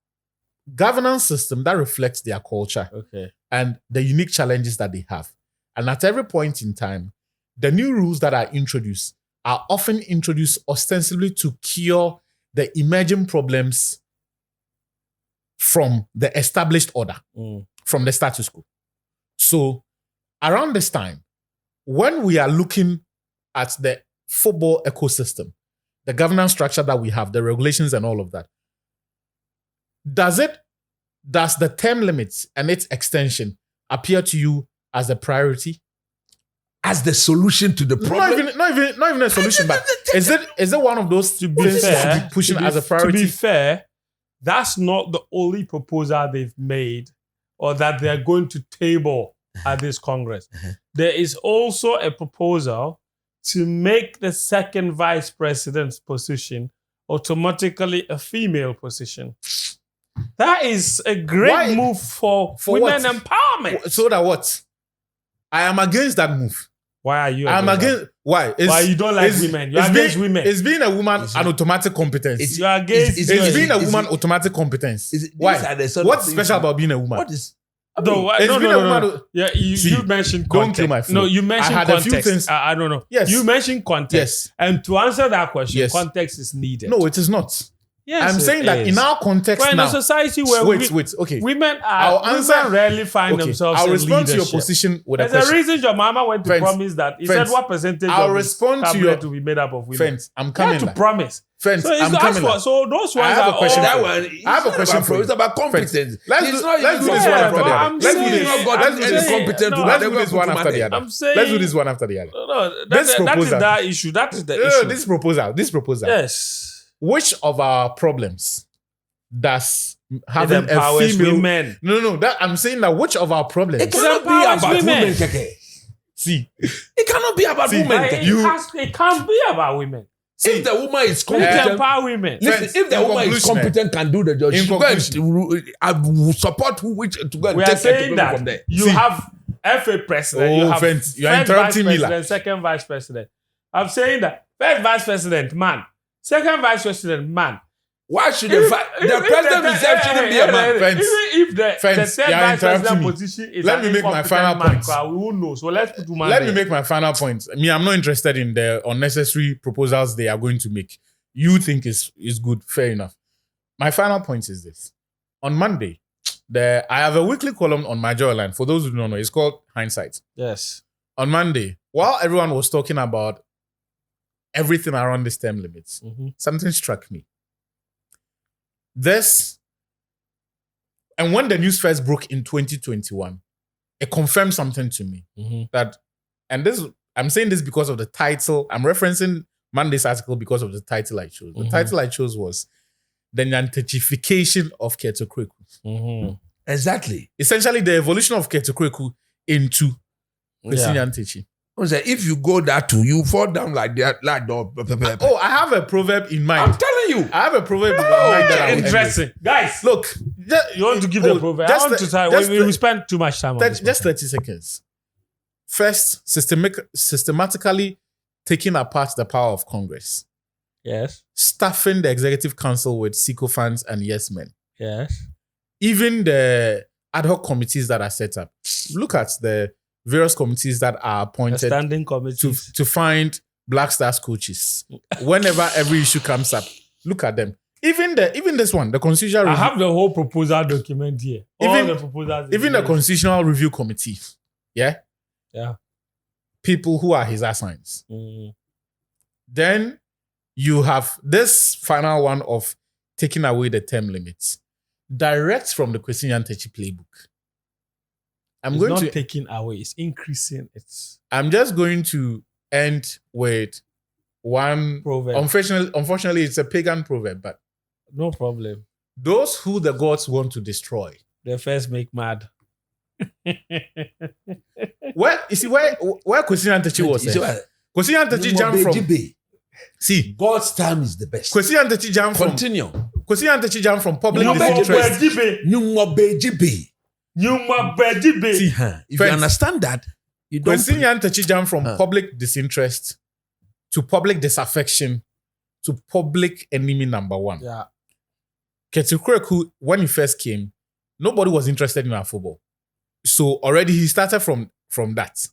S3: governance system that reflects their culture
S1: Okay.
S3: and the unique challenges that they have. And at every point in time, the new rules that are introduced are often introduced ostensibly to cure the emerging problems from the established order, from the status quo. So around this time, when we are looking at the football ecosystem, the governance structure that we have, the regulations and all of that, does the term limits and its extension appear to you as a priority?
S2: As the solution to the problem?
S3: Not even a solution, but is it one of those things to be pushing as a priority?
S1: To be fair, that's not the only proposal they've made or that they're going to table at this Congress. There is also a proposal to make the second vice president's position automatically a female position. That is a great move for women empowerment.
S3: So that what? I am against that move.
S1: Why are you?
S3: I'm against. Why?
S1: Why you don't like women? You're against women.
S3: It's being a woman an automatic competence.
S1: You're against.
S3: It's being a woman automatic competence. Why? What's special about being a woman?
S2: What is?
S1: No. Yeah, you mentioned context.
S3: Don't kill my flow.
S1: No, you mentioned
S3: I had
S1: context.
S3: a few things.
S1: I don't know.
S3: Yes.
S1: You mentioned context.
S3: Yes.
S1: And to answer that question,
S3: Yes.
S1: context is needed.
S3: No, it is not.
S1: Yes,
S3: I'm saying that in our context
S1: we're in
S3: now.
S1: a society where
S3: Okay.
S1: women
S3: Okay.
S1: rarely find themselves
S3: I'll
S1: in
S3: respond to your
S1: leadership.
S3: position with a
S1: There's a
S3: question.
S1: reason your mama went to
S3: Friends,
S1: promise that. He
S3: friends,
S1: said what percentage
S3: I'll
S1: of
S3: respond
S1: his
S3: to
S1: cabinet
S3: your-
S1: will be made up of women.
S3: Friends, I'm
S1: You
S3: coming
S1: have to
S3: back.
S1: promise.
S3: Friends,
S1: So,
S3: I'm coming back.
S1: so those ones
S3: I have
S1: are
S3: a question
S1: all-
S3: for you.
S2: That one.
S3: I have a question for you.
S2: It's about competence.
S3: Let's do this one after the other. Let's do this. Let's do this one after the other.
S1: I'm saying-
S3: Let's do this one after the other.
S1: No,
S3: This
S1: that is
S3: proposal.
S1: that issue. That is the
S3: No,
S1: issue.
S3: this proposal.
S1: Yes.
S3: Which of our problems does having
S1: It
S3: a
S1: empowers
S3: female?
S1: women.
S3: No. That I'm saying that which of our problems?
S2: It cannot be
S1: empowers
S2: about
S1: women.
S2: women, Keke.
S3: See,
S2: It cannot be about
S3: See,
S2: women.
S1: It,
S2: Keke.
S1: it can't be about women.
S2: If the woman is
S1: It
S2: competent,
S1: empower women.
S2: listen,
S3: Friends,
S2: if the
S3: in
S2: woman is
S3: conclusion,
S2: competent, can do the job,
S3: in
S2: she go
S3: conclusion.
S2: and I will support who which to go and
S1: We are
S2: take
S1: saying
S2: it from
S1: that
S2: there.
S1: you
S3: See.
S1: have FA president, you
S3: Oh,
S1: have
S3: friends, you are
S1: first
S3: interrupting
S1: vice
S3: me,
S1: president, second vice president. I'm saying that first vice president, man. Second vice president, man.
S2: Why should the president himself shouldn't be a man?
S3: Friends,
S1: Even if the
S3: friends,
S1: third
S3: you are
S1: vice president
S3: interrupting me.
S1: position is
S3: Let
S1: an
S3: me make my
S1: incompetent
S3: final
S1: man,
S3: points.
S1: we won't know. So let's put woman
S3: Let
S1: there.
S3: me make my final point. I'm not interested in the unnecessary proposals they are going to make. You think is good, fair enough. My final point is this. On Monday, I have a weekly column on my Joyline. For those who don't know, it's called Hindsight.
S1: Yes.
S3: On Monday, while everyone was talking about everything around this term limits, something struck me. And when the news first broke in 2021, it confirmed something to me that, and this, I'm saying this because of the title. I'm referencing Monday's article because of the title I chose. The title I chose was The Nyantechification of Keto-Kweku.
S2: Exactly.
S3: Essentially, the evolution of Keto-Kweku into Kwesi Nyantechi.
S2: If you go that too, you fall down like that.
S3: Oh, I have a proverb in mind.
S2: I'm telling you.
S3: I have a proverb in mind that I will
S1: Interesting.
S3: end with.
S1: Guys,
S3: Look,
S1: you want to give the proverb? I want to try. We spend too much time on this.
S3: Just 30 seconds. First, systematically taking apart the power of Congress.
S1: Yes.
S3: Staffing the executive council with sycophants and yes men.
S1: Yes.
S3: Even the ad hoc committees that are set up. Look at the various committees that are
S1: The
S3: appointed
S1: standing committees.
S3: to find Black Stars coaches. Whenever every issue comes up, look at them. Even this one, the constitutional
S1: I
S3: review,
S1: have the whole proposal document here. All the proposals.
S3: even the constitutional review committee. Yeah.
S1: Yeah.
S3: People who are his assigns. Then you have this final one of taking away the term limits. Direct from the Kwesi Nyantechi playbook.
S1: It's not taking away, it's increasing.
S3: I'm just going to end with one
S1: Proverb.
S3: Unfortunately, it's a pagan proverb, but
S1: No problem.
S3: those who the gods want to destroy.
S1: They first make mad.
S3: Where Kwesi Nyantechi was. Kwesi Nyantechi jumped from. See,
S2: God's time is the best.
S3: Kwesi Nyantechi jumped from.
S2: Continue.
S3: Kwesi Nyantechi jumped from public
S2: Nyumba
S3: disinterest. See,
S2: If you
S3: friends,
S2: understand that, you don't.
S3: Kwesi Nyantechi jumped from public disinterest to public disaffection to public enemy number one.
S1: Yeah.
S3: Keto-Kweku, when he first came, nobody was interested in our football. So already he started from that.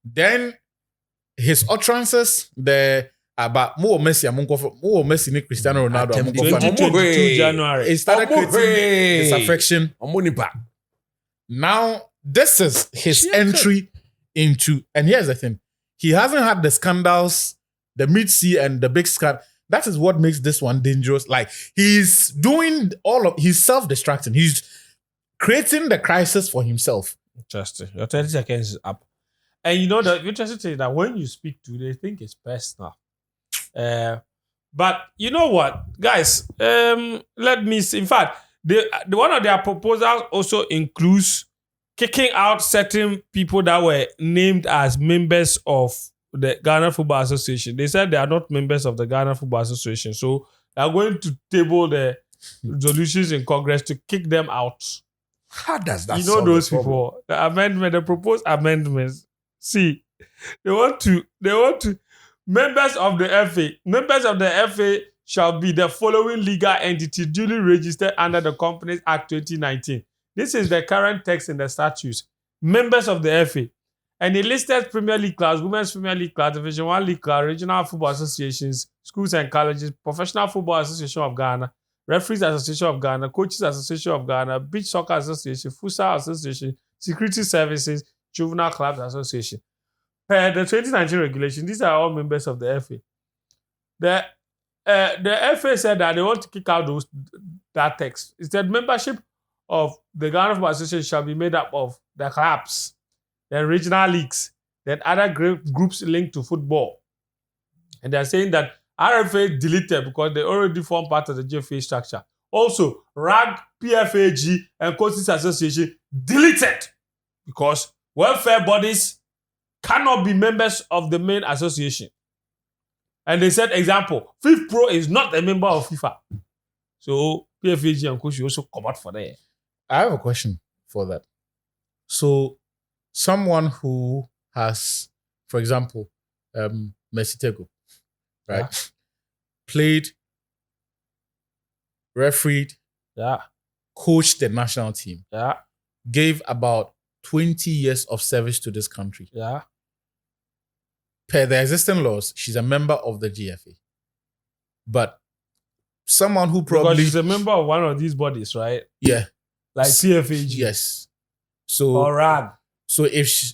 S3: Then his utterances, about more Messi ni Cristiano Ronaldo.
S1: 2022 January.
S3: It started creating disaffection.
S2: Omonipa.
S3: Now, this is his entry into, and here's the thing, he hasn't had the scandals the mid-C and the big scan. That is what makes this one dangerous. Like, he's doing he's self-destructing. He's creating the crisis for himself.
S1: Interesting. Your 30 seconds is up. And you know, the interesting thing is that when you speak to, they think it's personal. But you know what, guys? Let me see. In fact, the one of their proposals also includes kicking out certain people that were named as members of the Ghana Football Association. They said they are not members of the Ghana Football Association, so they are going to table the resolutions in Congress to kick them out.
S2: How does that?
S1: You know those people. The proposed amendments. See, they want to. Members of the FA shall be the following legal entity duly registered under the Companies Act 2019. This is the current text in the statutes. Members of the FA. And it listed Premier League class, Women's Premier League class, Division 1 League class, Regional Football Associations, schools and colleges, Professional Football Association of Ghana, Referees Association of Ghana, Coaches Association of Ghana, Beach Soccer Association, Futsal Association, Security Services, Juvenile Clubs Association. Per the 2019 regulation, these are all members of the FA. The FA said that they want to kick out that text. It said membership of the Ghana Football Association shall be made up of the clubs, the regional leagues, then other groups linked to football. And they're saying that RFA deleted because they already form part of the GFA structure. Also, RAG, PFAG, and Coaches Association deleted because welfare bodies cannot be members of the main association. And they said, example, FIFA Pro is not a member of FIFA. So PFAG and Coach also come out for that.
S3: I have a question for that. So someone who has, for example, Messi Tego, right?
S1: Yeah.
S3: Played, refereed,
S1: Yeah.
S3: coached the national team,
S1: Yeah.
S3: gave about 20 years of service to this country.
S1: Yeah.
S3: Per the existing laws, she's a member of the GFA. But someone who probably...
S1: Because she's a member of one of these bodies, right?
S3: Yeah.
S1: Like PFAG.
S3: Yes. So,
S1: Or RAG.
S3: so if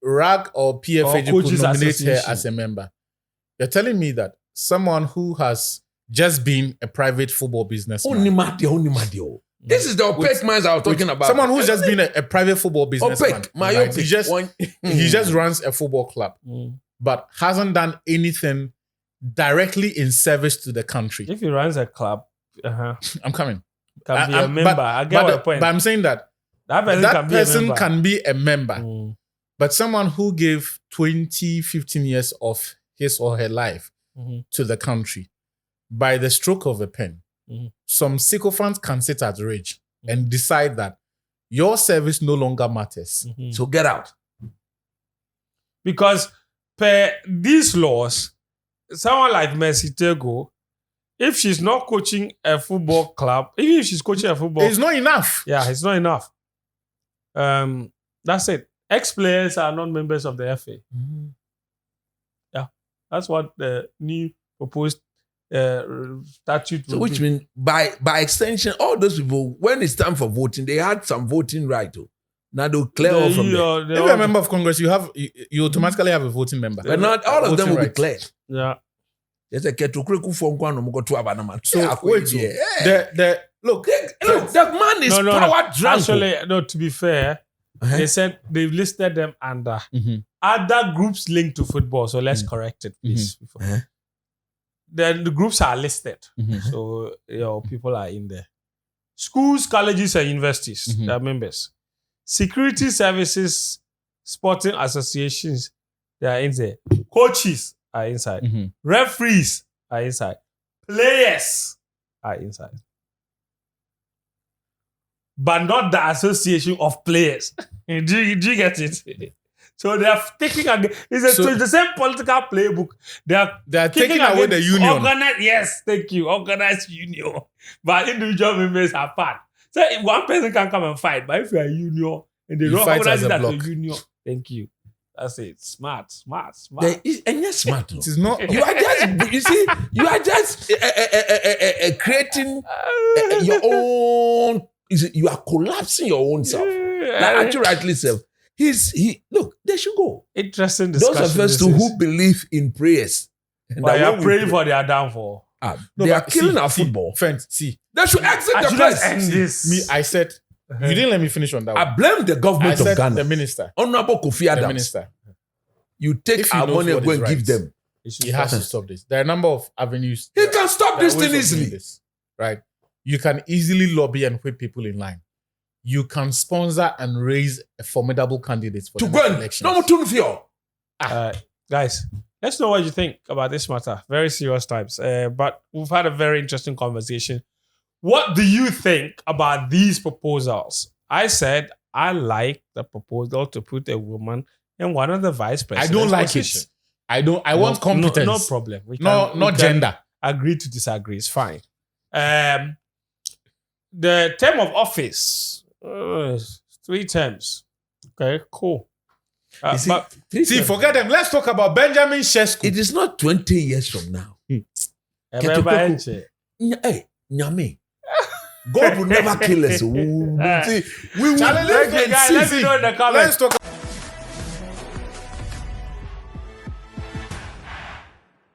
S3: RAG or PFAG
S1: Or
S3: could
S1: Coaches
S3: nominate her
S1: Association.
S3: as a member, you're telling me that someone who has just been a private football businessman,
S2: Onimadio. This is the opaque minds I was talking about.
S3: someone who's just been a private football businessman,
S2: opaque,
S3: right?
S2: myopic.
S3: He just runs a football club, but hasn't done anything directly in service to the country.
S1: If he runs a club,
S3: I'm coming.
S1: can be a member. I get what the point.
S3: But I'm saying that
S1: that person
S3: that
S1: can be a
S3: person
S1: member.
S3: can be a member.
S1: Mm.
S3: But someone who gave 20, 15 years of his or her life
S1: Mhm.
S3: to the country by the stroke of a pen,
S1: Mhm.
S3: some sycophants can sit at rage and decide that your service no longer matters.
S1: Mhm.
S2: So get out.
S1: Because per these laws, someone like Messi Tego, if she's not coaching a football club, even if she's coaching a football,
S3: It's not enough.
S1: yeah, it's not enough. That's it. Ex-players are not members of the FA. Yeah, that's what the new proposed statute
S2: So
S1: will
S2: which
S1: be.
S2: means by extension, all those people, when it's time for voting, they had some voting right. Oh. Now they'll clear off from there.
S3: If you're a member of Congress, you automatically have a voting member.
S2: But not all of them
S3: Voting
S2: will be
S3: rights.
S2: clear.
S1: Yeah.
S2: There's a ketokreku phone kwa no mo go to abanaman.
S3: So
S2: Yeah,
S3: wait,
S2: yeah.
S3: look,
S2: Look, that man is
S1: No.
S2: power drunk.
S1: Actually, no, to be fair,
S2: Uh-huh.
S1: they said they've listed them under
S3: Mhm.
S1: other groups linked to football. So let's correct it, please. Before.
S2: Uh-huh.
S1: Then the groups are listed.
S3: Mhm.
S1: So people are in there. Schools, colleges, and universities, they are members. Security services, sporting associations, they are in there. Coaches are inside.
S3: Mhm.
S1: Referees are inside. Players are inside. But not the association of players. do you get it? So they are taking again. It's the same political playbook. They are
S3: taking away the union.
S1: Yes, thank you. Organized union. But individual members are part. So if one person can come and fight, but if you are a union and they
S3: You
S1: don't
S3: fight
S1: organize
S3: as a
S1: it as a
S3: block.
S1: union, thank you. That's it. Smart.
S2: And you're smart.
S3: It is not.
S2: You are just, you see, you are just creating your own. You are collapsing your own self. Like you rightly said, look, they should go.
S1: Interesting discussion.
S2: Those of us who believe in prayers And
S1: But
S2: that
S1: you're
S2: when we
S1: praying
S2: pray-
S1: for their downfall.
S2: they are
S3: but
S2: killing
S3: see,
S2: our
S3: see,
S2: football.
S3: Friends, see,
S2: They should exit
S1: I
S2: the
S1: should
S2: place.
S1: just end this.
S3: me, I said, you didn't let me finish on that
S2: I
S3: one.
S2: blame the
S3: I
S2: government of
S3: said
S2: Ghana.
S3: the minister.
S2: Honorable Kofi
S3: The
S2: Adams.
S3: minister.
S2: You take
S3: If he
S2: our
S3: knows
S2: money and
S3: what
S2: go
S3: is
S2: and give
S3: right,
S2: them.
S3: He has to stop this. There are a number of avenues.
S2: He can stop
S3: There
S2: this
S3: are ways
S2: thing
S3: of doing
S2: easily.
S3: this, right? You can easily lobby and whip people in line. You can sponsor and raise a formidable candidate for
S2: To
S3: the
S2: go
S3: next
S2: and
S3: elections.
S2: no more tune fear.
S1: Guys, let's know what you think about this matter. Very serious times. But we've had a very interesting conversation. What do you think about these proposals? I said I like the proposal to put a woman in one of the vice
S3: I
S1: president's
S3: don't like
S1: position.
S3: it. I want competence.
S1: No problem. We
S3: No,
S1: we
S3: not gender.
S1: Agree to disagree. It's fine. The term of office, 3 terms. Okay, cool.
S2: You see,
S1: But
S3: See, forget them. Let's talk about Benjamin Shesku.
S2: it is not 20 years from now. Hey, Nyame. God will never kill us. See, we will
S3: Charlie,
S2: live
S3: let's
S2: and
S3: go,
S2: see.
S1: Let me know in the comments.
S3: Let's talk.